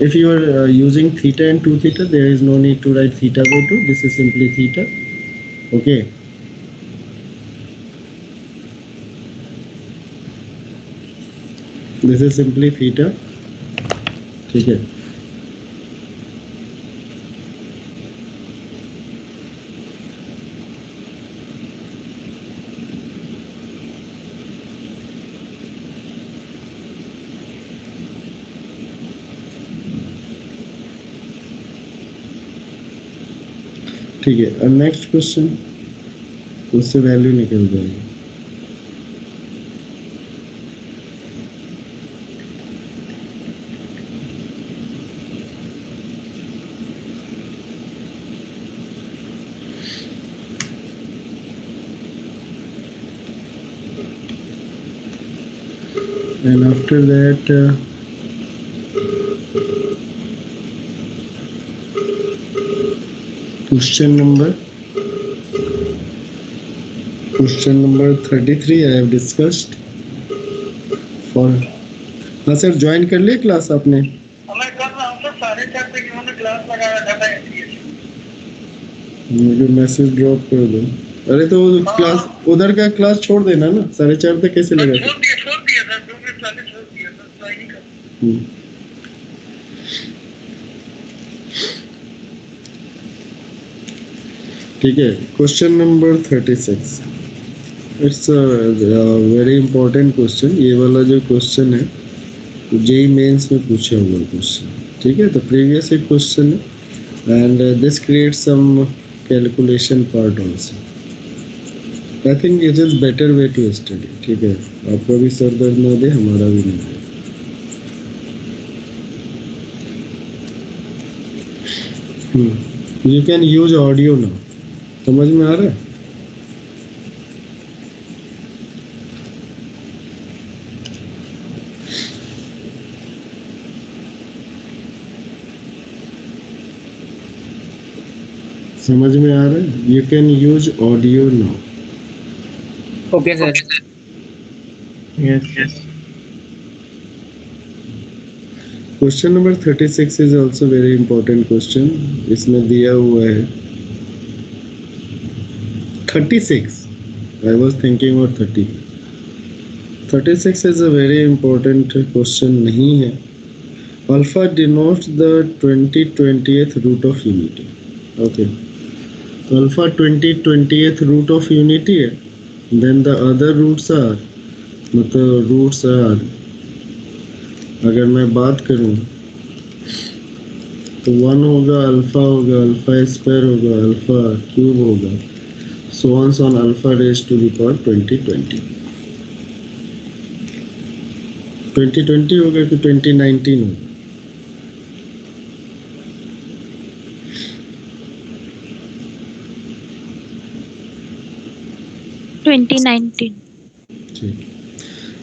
If you are using theta and 2 theta, there is no need to write theta by 2. This is simply theta. Okay. This is simply theta. ठीक है। ठीक है, और नेक्स्ट क्वेश्चन, उससे वैल्यू निकल जाएगी। And after that question number 33 I have discussed for। हाँ सर, ज्वाइन कर लिया क्लास आपने? मैं कर रहा हूँ सर, 4:30 तक इन्होंने क्लास लगाया था। मुझे मैसेज ड्रॉप कर दो। अरे तो क्लास उधर का क्लास छोड़ देना ना, 4:30 तक कैसे लगा? छोड़ दिया सर, 2 मिनट पहले छोड़ दिया सर, ज्वाइन ही कर। ठीक है, question number 36। It's a very important question. ये वाला जो क्वेश्चन है जेई मेंस में पूछा हुआ क्वेश्चन, ठीक है। तो प्रीवियस एक क्वेश्चन है and this creates some calculation part also. I think it is better way to study, ठीक है। आपका भी सर दर्द ना दे, हमारा भी नहीं दे। यू कैन यूज ऑडियो ना, समझ में आ रहा है? समझ में आ रहा है? You can use audio now. Okay, sir. Yes. Question number 36 is also very important question. इसमें दिया हुआ है 36, आई वॉज थिंकिंग और 30। 36 is a very important question नहीं है। Alpha denotes the 20/20th root of unity. Okay, alpha 20/20th root of unity है। Then the other roots are, मतलब रूट्स आर, अगर मैं बात करूं तो 1 होगा, अल्फा होगा, अल्फा स्क्वायर होगा, अल्फा क्यूब होगा, so on alpha raise to the power 2020 होगा कि 2019 होगा? 2019। ठीक।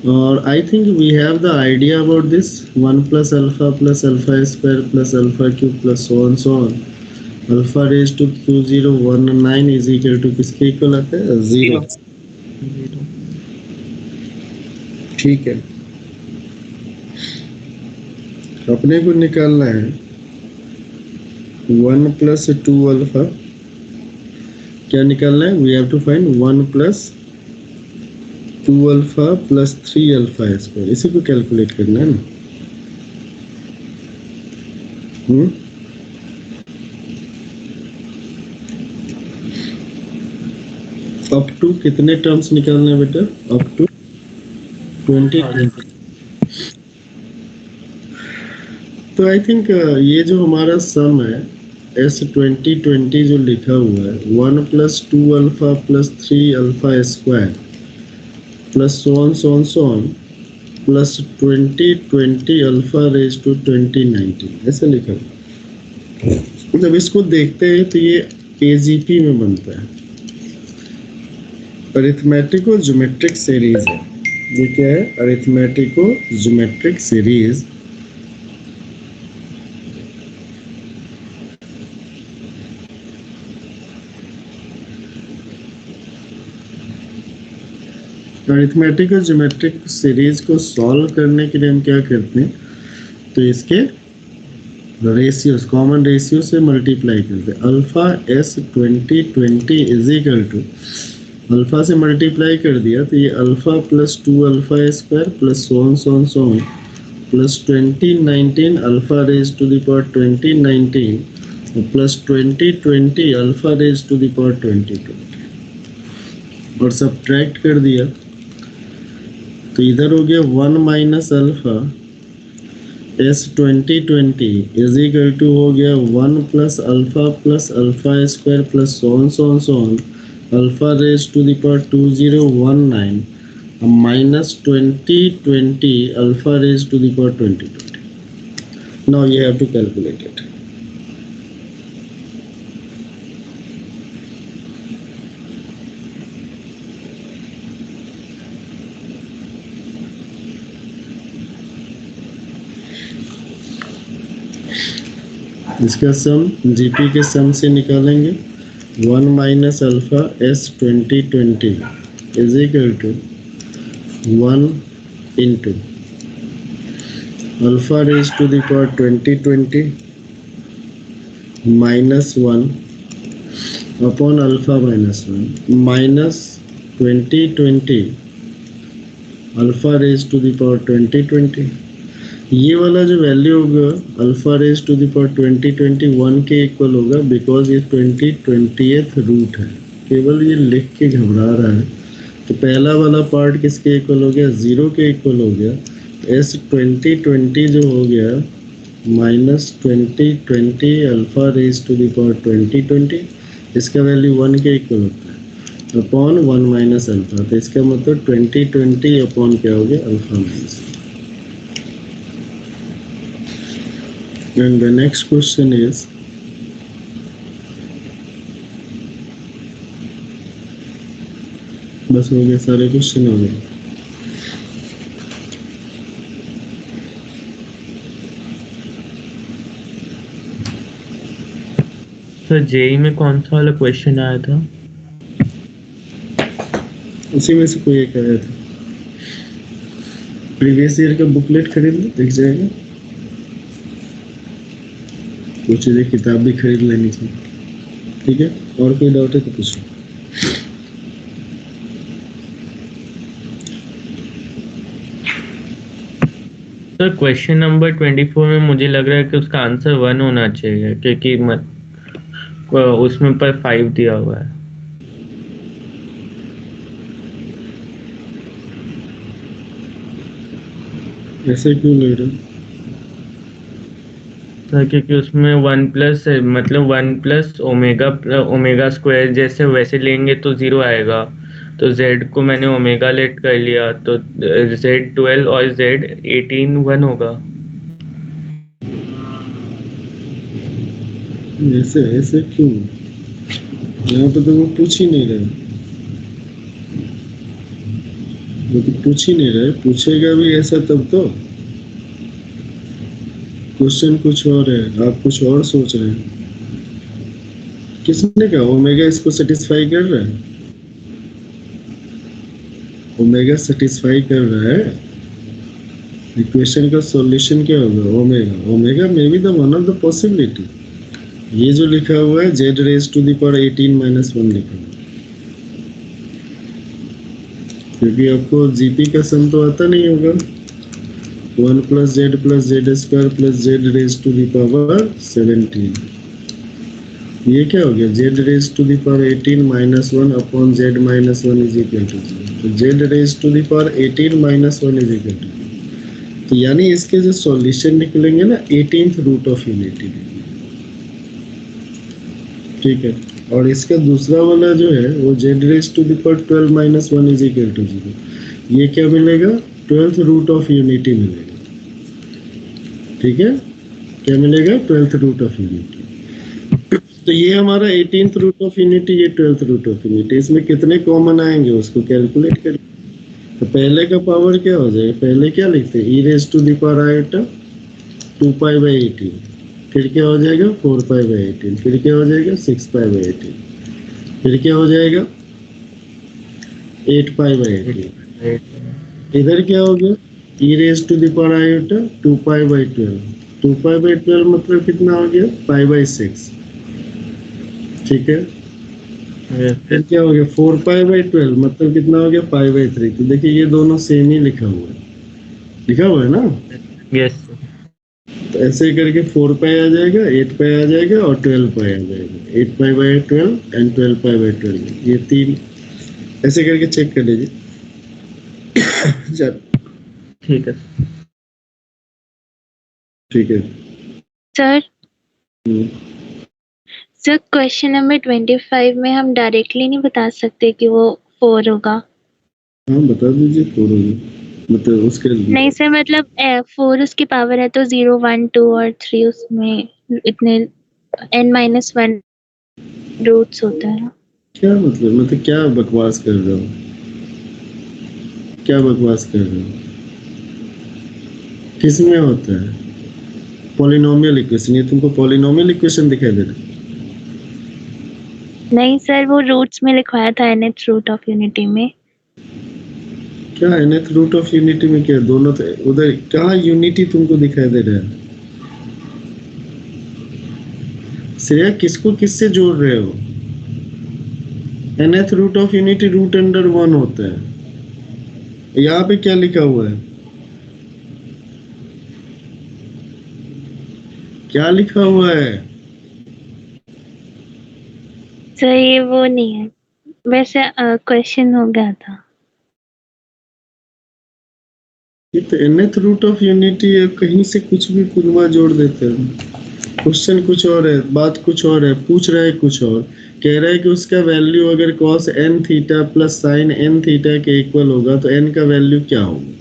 और I think we have the idea about this 1 plus alpha square plus alpha cube plus so on alpha raise to 2019 is equal to किसके इक्वल आता है? 0। ठीक है, अपने को निकालना है 1 प्लस 2 अल्फा, क्या निकालना है? We have to find 1 plus 2 alpha plus 3 alpha square, इसी को कैलकुलेट करना है ना। अप टू कितने टर्म्स निकालने हैं बेटा? Up to 20। तो आई थिंक ये जो हमारा सम है S2020 जो लिखा हुआ है 1 plus 2 alpha plus 3 alpha square plus so on plus 2020 alpha raise to 2019 ऐसा लिखा है। जब इसको देखते हैं तो ये KGP में बनता है, अरिथमेटिको ज्योमेट्रिक सीरीज है। ये क्या है? Arithmetico geometric series. Arithmetical geometric series को सॉल्व करने के लिए हम क्या करते हैं? तो इसके रेशियोज, कॉमन रेशियो से मल्टीप्लाई करते हैं। Alpha S2020 is equal to, alpha से मल्टीप्लाई कर दिया तो ये alpha plus 2 alpha square plus so on plus 2019 alpha raise to the power 2019 plus 2020 alpha raise to the power 2020 और सब्ट्रैक्ट कर दिया तो इधर हो गया 1 minus alpha S2020 is equal to हो गया 1 plus alpha square plus so on alpha raise to the power 2019 minus 2020 alpha raise to the power 2020। Now you have to calculate it. इसका सम जीपी के सम से निकालेंगे। 1 minus alpha S2020 is equal to 1 into alpha raise to the power 2020 minus 1 upon alpha minus 1 minus 2020 alpha raise to the power 2020। ये वाला जो वैल्यू होगा alpha raise to the power 2021 के इक्वल होगा, बिकॉज ये 2020th रूट है। केवल ये लिख के घबरा रहा है। तो पहला वाला पार्ट किसके इक्वल हो गया? 0 के इक्वल हो गया। S2020 जो हो गया minus 2020 alpha raise to the power 2020, इसका वैल्यू 1 के इक्वल होता है अपॉन 1 माइनस अल्फा। तो इसका मतलब 2020 अपॉन क्या हो गया? Alpha minus. And the next question is, बस हो गया, सारे क्वेश्चन हो गए। सर जेई में कौन सा वाला क्वेश्चन आया था? उसी में से कोई एक आया था। प्रीवियस ईयर का बुकलेट खरीद लो, दिख जाएगा। कुछ चीजें किताब भी खरीद लेनी चाहिए। ठीक है, और कोई डाउट है तो पूछो। सर क्वेश्चन नंबर 24 में मुझे लग रहा है कि उसका आंसर 1 होना चाहिए, क्योंकि उसमें पर 5 दिया हुआ है। ऐसे क्यों ले रहे हो? सर क्योंकि उसमें 1 प्लस मतलब 1 प्लस ओमेगा स्क्वायर जैसे वैसे लेंगे तो 0 आएगा। तो z को मैंने ओमेगा लेट कर लिया तो z12 और z18 1 होगा। ऐसे ऐसे क्यों? यहाँ पे तो वो पूछ ही नहीं रहे। तो पूछ ही नहीं रहे, पूछेगा भी ऐसा तब तो। क्वेश्चन कुछ और है, आप कुछ और सोच रहे हैं। किसने कहा ओमेगा इसको सेटिस्फाई कर रहा है? ओमेगा सेटिस्फाई कर रहा है। इक्वेशन का सॉल्यूशन क्या होगा? Omega, omega may be the one of the possibility. ये जो लिखा हुआ है z raise to the power 18 minus 1 लिखा हुआ है, क्योंकि आपको जीपी का सम तो आता नहीं होगा। 1 plus z square plus z raise to the power 17। ये क्या हो गया? Z raise to the power 18 minus 1 upon z minus 1 is equal to 0। तो z raise to the power 18 minus 1 is equal to, तो यानी इसके जो सॉल्यूशन निकलेंगे ना 18th रूट ऑफ यूनिटी, ठीक है। और इसका दूसरा वाला जो है वो z raise to the power 12 minus 1 is equal to 0। ये क्या मिलेगा? 12th रूट ऑफ यूनिटी मिलेगा, ठीक है। क्या मिलेगा? 12th root of unity. तो ये हमारा 18th रूट ऑफ यूनिटी, ये 12th रूट ऑफ यूनिटी। इसमें कितने कॉमन आएंगे उसको कैलकुलेट करें। तो पहले का पावर क्या हो जाएगा? पहले क्या लिखते हैं? E raise to the power iota 2 pi by 18, फिर क्या हो जाएगा? 4 पाई बाई 18, फिर क्या हो जाएगा? 6 पाई बाई 18, फिर क्या हो जाएगा? 8 पाई बाई 18। इधर क्या हो गया? E raise to the power iota 2 pi by 12, 2 pi by 12 मतलब कितना हो गया? पाई बाई 6, ठीक है। फिर क्या हो गया? 4 पाई बाई 12 मतलब कितना हो गया? Pi by 3। तो देखिए ये दोनों सेम ही लिखा हुआ है, लिखा हुआ है ना। यस तो ऐसे करके 4 पाई आ जाएगा, 8 पाई आ जाएगा और 12 पाई आ जाएगा। 8 पाई बाई 12 एंड 12 पाई बाई 12, ये तीन ऐसे करके चेक कर लीजिए। चल ठीक है। ठीक है। सर हम्म, सर क्वेश्चन नंबर 25 में हम डायरेक्टली नहीं बता सकते कि वो 4 होगा। हाँ बता दीजिए 4 होगा, मतलब उसके नहीं सर, मतलब 4 उसकी पावर है तो 0 1 2 और 3 उसमें इतने n-1 रूट्स होता है। क्या मतलब क्या बकवास कर रहे हो? क्या बकवास कर रहे हो? किसमें होता है पॉलिनोमियल इक्वेशन? ये तुमको पॉलिनोमियल इक्वेशन दिखाई दे रहा है? नहीं सर, वो रूट्स में लिखवाया था nth रूट ऑफ यूनिटी में। क्या nth रूट ऑफ यूनिटी में? क्या दोनों थे उधर? कहाँ यूनिटी तुमको दिखाई दे रहा है? श्रेया किसको किससे जोड़ रहे हो? nth root of unity root under 1 होता है। यहाँ पे क्या लिखा हुआ है? क्या लिखा हुआ है? सर ये वो नहीं है, वैसे क्वेश्चन हो गया था। ये तो nth रूट ऑफ यूनिटी है, कहीं से कुछ भी कुनवा जोड़ देते हैं। क्वेश्चन कुछ और है, बात कुछ और है, पूछ रहा है कुछ और। कह रहा है कि उसका वैल्यू अगर cos n theta plus sin n theta के इक्वल होगा तो n का वैल्यू क्या होगा?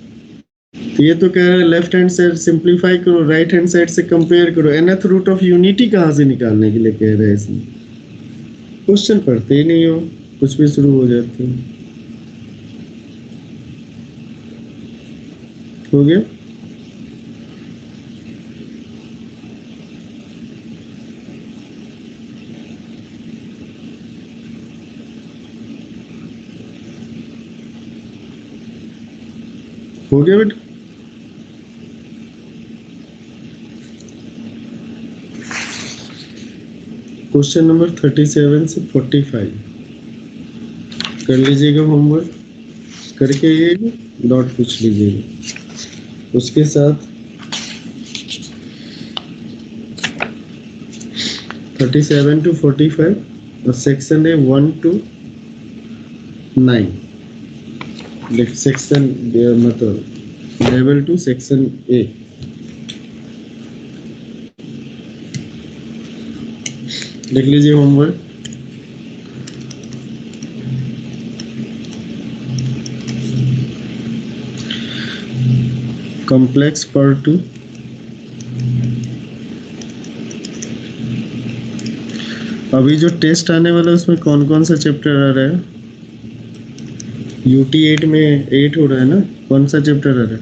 तो ये तो कह रहा है लेफ्ट हैंड साइड सिंप्लीफाई करो, राइट हैंड साइड से कंपेयर करो। nth रूट ऑफ यूनिटी कहाँ से निकालने के लिए कह रहे हैं इसमें? क्वेश्चन पढ़ते ही नहीं हो, कुछ भी शुरू हो जाते हैं। हो गया? हो गया बेटा? क्वेश्चन नंबर 37 से 45 कर लीजिएगा होमवर्क करके, ये डॉट पूछ लीजिएगा। उसके साथ 37 to 45 और सेक्शन है 1 to 9, सेक्शन मतलब लेवल 2 सेक्शन ए। लिख लीजिए होमवर्क। कॉम्प्लेक्स पार्ट 2, अभी जो टेस्ट आने वाला है उसमें कौन कौन सा चैप्टर आ रहा है? UT8 में 8 हो रहा है ना, कौन सा चैप्टर आ रहा है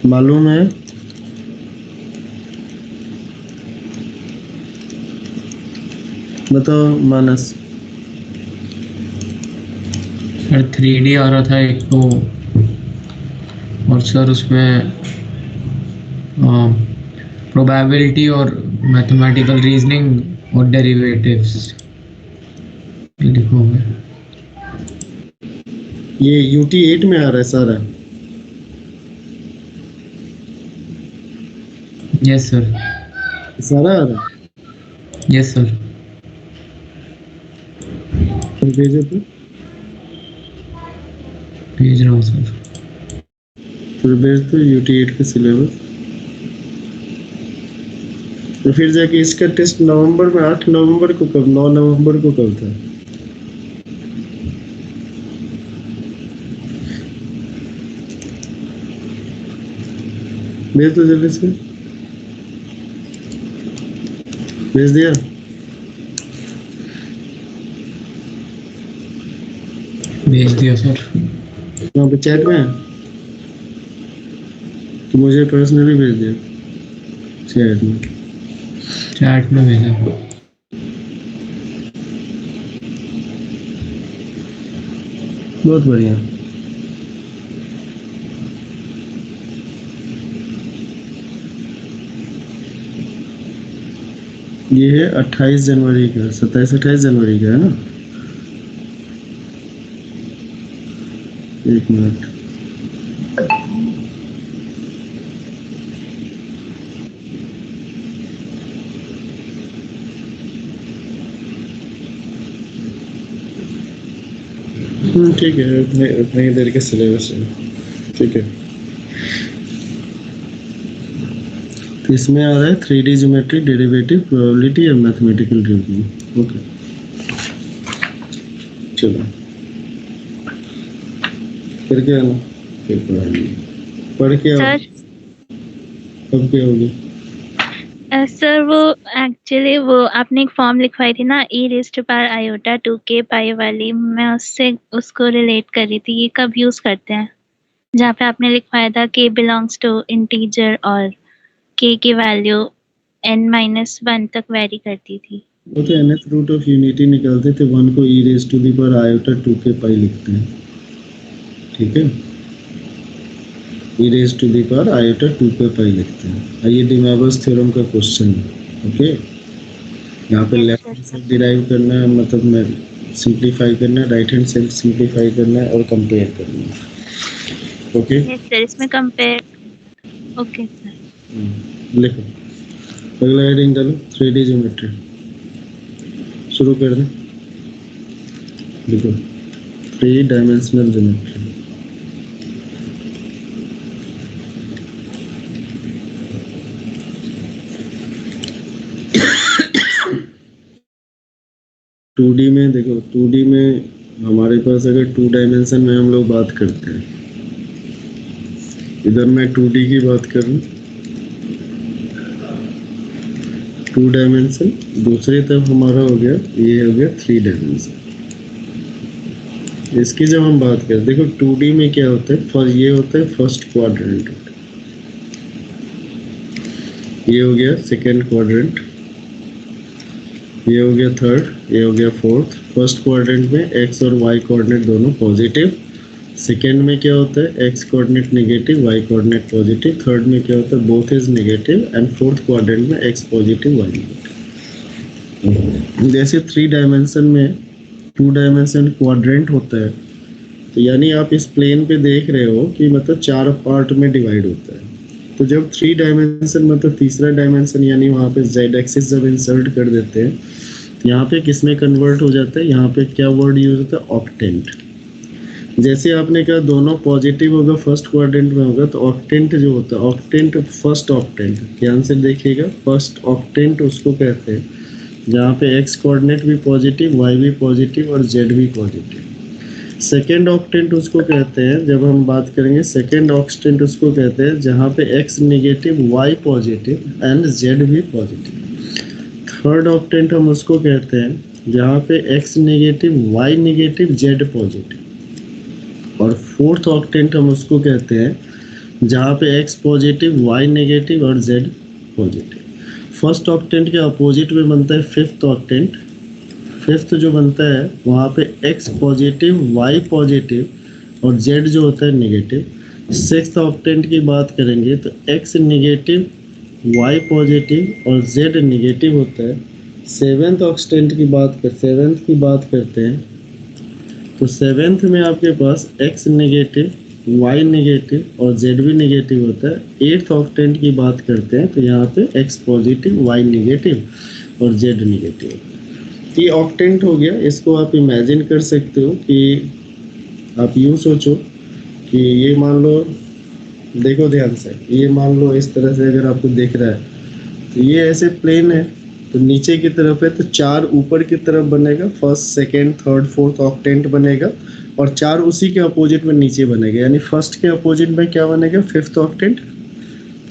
मालूम है? बताओ मानस। सर 3D आ रहा था एक तो, और सर उसमें प्रोबेबिलिटी और मैथमेटिकल रीजनिंग और डेरिवेटिव्स लिखो है। ये UT8 में आ रहा है सारा? Yes sir. सारा आ रहा है? Yes sir. फिर भेजो तो। भेज रहा हूँ सर। फिर भेज दो UT8 का सिलेबस। तो फिर जाके इसका टेस्ट नवंबर में 8 नवंबर को कब 9 नवंबर को कब था? भेज दो जल्दी से। भेज दिया? भेज दिया सर। वहाँ पे चैट में है? तो मुझे पर्सनली भेज दिया चैट में। चैट में भेजा। बहुत बढ़िया। ये है 28 जनवरी का, 27-28 जनवरी का है ना? एक मिनट। ठीक है, उतने ही देर के सिलेबस है। ठीक है, तो इसमें आ रहा है 3D ज्योमेट्री, डेरिवेटिव, प्रोबेबिलिटी और मैथमेटिकल रीजनिंग। ओके, चलो करके आना, फिर पढ़ के आओ। सर कब क्या होगी? सर वो एक्चुअली वो आपने एक फॉर्म लिखवाई थी ना, e raised to power iota 2k पाई वाली, मैं उससे उसको रिलेट कर रही थी। ये कब यूज करते हैं? जहाँ पे आपने लिखवाया था k belongs to integer और k की वैल्यू n-1 तक वेरी करती थी। वो तो nth रूट ऑफ यूनिटी निकालते थे, 1 को e raised to the power iota 2k पाई लिखते हैं। ठीक है, e raised to the power iota 2k पाई लिखते हैं। ये डिमैबर्स थ्योरम का क्वेश्चन है। ओके, यहाँ पे लेफ्ट हैंड साइड डिराइव करना है, मतलब मैं सिंप्लीफाई करना है, राइट हैंड साइड सिंप्लीफाई करना है और कंपेयर करना है। ओके यस सर, इसमें कंपेयर। Okay sir. लिखो, अगला हेडिंग डालो, 3D ज्योमेट्री शुरू कर दें। लिखो 3 डायमेंशनल ज्योमेट्री। टू डी में देखो, 2D में हमारे पास अगर 2 डायमेंशन में हम लोग बात करते हैं, इधर मैं 2D की बात करूं, 2 डायमेंशन, दूसरी तरफ हमारा हो गया, ये हो गया 3 डायमेंशन। इसकी जब हम बात करें, देखो 2D में क्या होता है, ये होता है फर्स्ट क्वाड्रेंट, ये हो गया सेकेंड क्वाड्रेंट, ये हो गया थर्ड, ये हो गया फोर्थ। फर्स्ट क्वाड्रेंट में एक्स और वाई कोऑर्डिनेट दोनों पॉजिटिव, सेकेंड में क्या होता है x coordinate negative, y coordinate positive, third में क्या होता है both is negative, and fourth quadrant में एक्स पॉजिटिव वाई नेगेटिव। जैसे 3 डायमेंशन में 2 डायमेंशन क्वाड्रेंट होता है, तो यानी आप इस प्लेन पे देख रहे हो कि मतलब 4 पार्ट में डिवाइड होता है। तो जब 3 डायमेंशन मतलब तीसरा डायमेंशन, यानी वहाँ पे जेड एक्सिस जब इंसर्ट कर देते हैं, तो यहाँ पे किस में कन्वर्ट हो जाता है, यहाँ पे क्या वर्ड यूज होता है, ऑक्टेंट। जैसे आपने कहा दोनों पॉजिटिव होगा, फर्स्ट क्वाड्रेंट में होगा, तो ऑक्टेंट जो होता है, ऑक्टेंट फर्स्ट ऑक्टेंट, ध्यान से देखिएगा, फर्स्ट ऑक्टेंट उसको कहते हैं जहाँ पे एक्स कोऑर्डिनेट भी पॉजिटिव, वाई भी पॉजिटिव और जेड भी पॉजिटिव। सेकेंड ऑक्टेंट उसको कहते हैं, जब हम बात करेंगे सेकेंड ऑक्टेंट उसको कहते हैं जहाँ पे x negative, y positive and z भी पॉजिटिव। थर्ड ऑक्टेंट हम उसको कहते हैं जहाँ पे x negative, y negative, z positive. और फोर्थ ऑक्टेंट हम उसको कहते हैं जहाँ पे x पॉजिटिव, y नेगेटिव और z पॉजिटिव। फर्स्ट ऑक्टेंट के अपोजिट में बनता है फिफ्थ ऑक्टेंट। फिफ्थ जो बनता है वहाँ पे x पॉजिटिव, y पॉजिटिव और z जो होता है नेगेटिव। सिक्स्थ ऑक्टेंट की बात करेंगे तो x नेगेटिव, y पॉजिटिव और z नेगेटिव होता है। सेवेंथ ऑक्टेंट की बात करते हैं तो सेवेंथ में आपके पास x नेगेटिव, y नेगेटिव और z भी नेगेटिव होता है। एट्थ ऑक्टेंट की बात करते हैं तो यहाँ पे x पॉजिटिव, y नेगेटिव और z नेगेटिव। ये ऑक्टेंट हो गया। इसको आप इमेजिन कर सकते हो कि आप यूँ सोचो कि ये मान लो, देखो ध्यान से, ये मान लो इस तरह से अगर आपको दिख रहा है तो ये ऐसे प्लेन है तो नीचे की तरफ है तो 4 ऊपर की तरफ बनेगा, first, second, third, fourth octant बनेगा और 4 उसी के अपोजिट में नीचे बनेगा। यानी फर्स्ट के अपोजिट में क्या बनेगा? Fifth octant.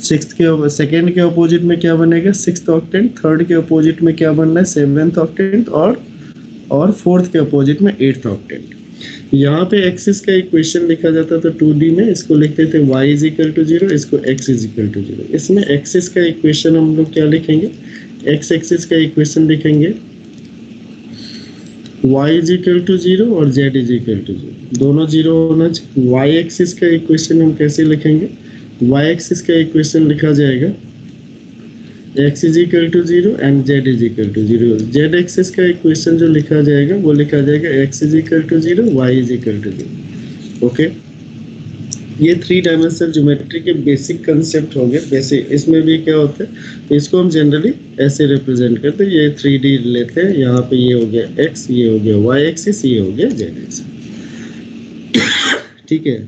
सेकंड के अपोजिट में क्या बनेगा? Sixth octant. थर्ड के अपोजिट में क्या बनना है? Seventh octant. और फोर्थ के अपोजिट में एट्थ ऑक्टेंट। यहाँ पे एक्सिस का इक्वेशन लिखा जाता था 2D में, इसको लिखते थे y इज इक्वल टू 0, इसको x इज इक्वल टू 0। इसमें एक्सिस का इक्वेशन हम लोग क्या लिखेंगे? x एक्सिस का इक्वेशन लिखेंगे y इज इक्वल टू 0 और z इज इक्वल टू 0, दोनों 0 होना चाहिए। y एक्सिस का इक्वेशन हम कैसे लिखेंगे? y एक्सिस का इक्वेशन लिखा जाएगा x is equal to 0 and z is equal to 0। z axis का इक्वेशन जो लिखा जाएगा वो लिखा जाएगा x is equal to 0, y is equal to 0। Okay, ये 3 डायमेंशनल ज्योमेट्री के बेसिक कंसेप्ट हो गए। बेसिक इसमें भी क्या होता है, तो इसको हम जनरली ऐसे रिप्रेजेंट करते हैं। ये 3D लेते हैं, यहाँ पे ये हो गया x, ये हो गया y एक्सिस, ये हो गया z एक्सिस। ठीक है,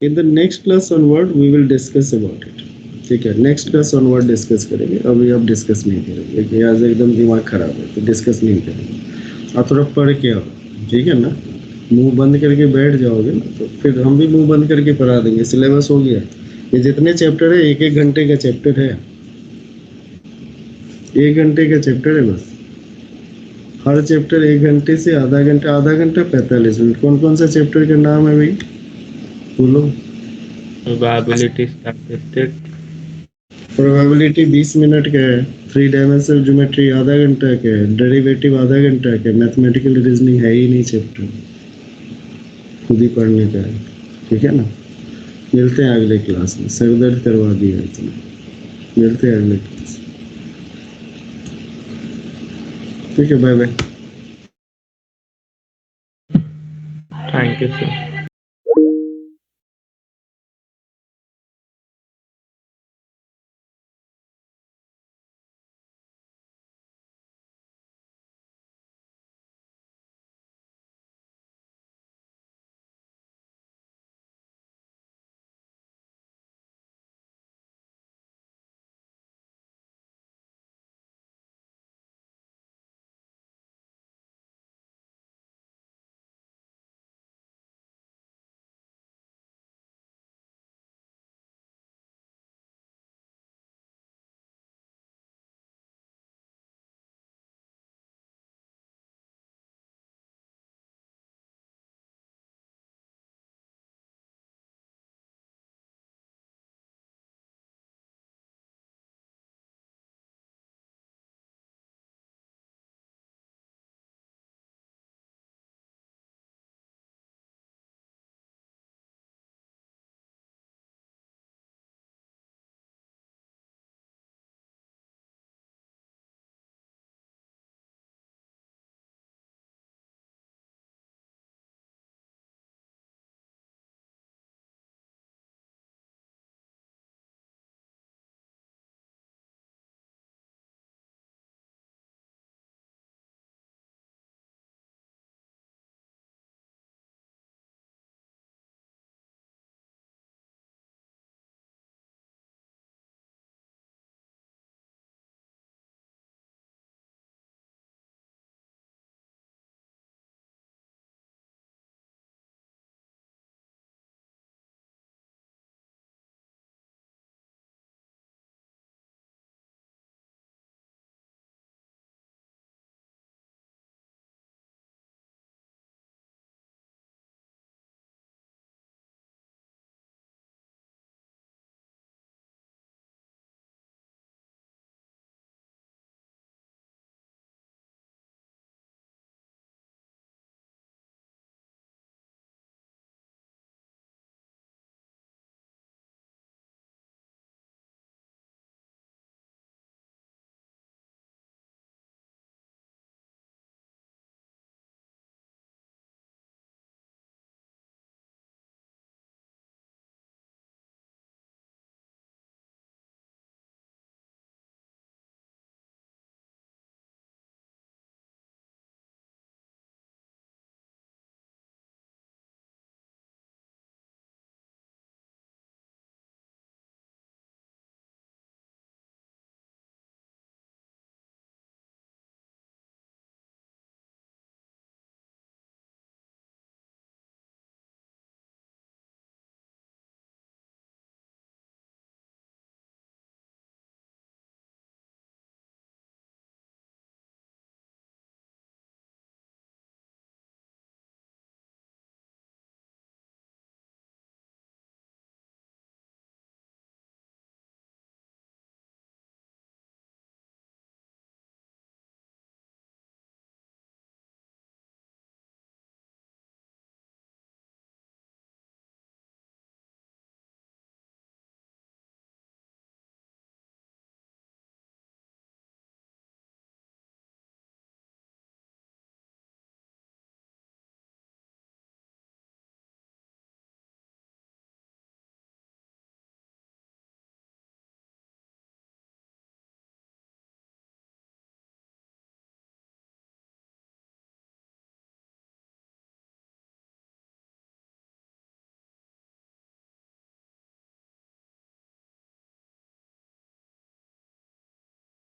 in the next class onward we will discuss about it. ठीक है, नेक्स्ट क्लास ऑनवर्ड डिस्कस करेंगे, अभी आप डिस्कस नहीं करेंगे क्योंकि आज एकदम दिमाग खराब है तो डिस्कस नहीं करेंगे। आप थोड़ा पढ़ के आओ, ठीक है ना? मुंह बंद करके बैठ जाओगे ना तो फिर हम भी मुंह बंद करके पढ़ा देंगे। सिलेबस हो गया, ये जितने चैप्टर है 1-1 घंटे का चैप्टर है, 1 घंटे का चैप्टर है बस। हर चैप्टर 1 घंटे से आधा घंटा, 45 मिनट। कौन कौन सा चैप्टर का नाम है भाई, बोलो? Probability, statistics. प्रोबेबिलिटी 20 मिनट का है, 3 डायमेंशनल ज्योमेट्री आधा घंटा का है, डेरिवेटिव आधा घंटा का है, मैथमेटिकल रीजनिंग है ही नहीं चैप्टर, खुद ही पढ़ने का है। ठीक है ना? मिलते हैं अगले क्लास में। सर दर्द करवा दिया है तुमने। मिलते हैं अगले क्लास। ठीक है, bye bye. Thank you sir.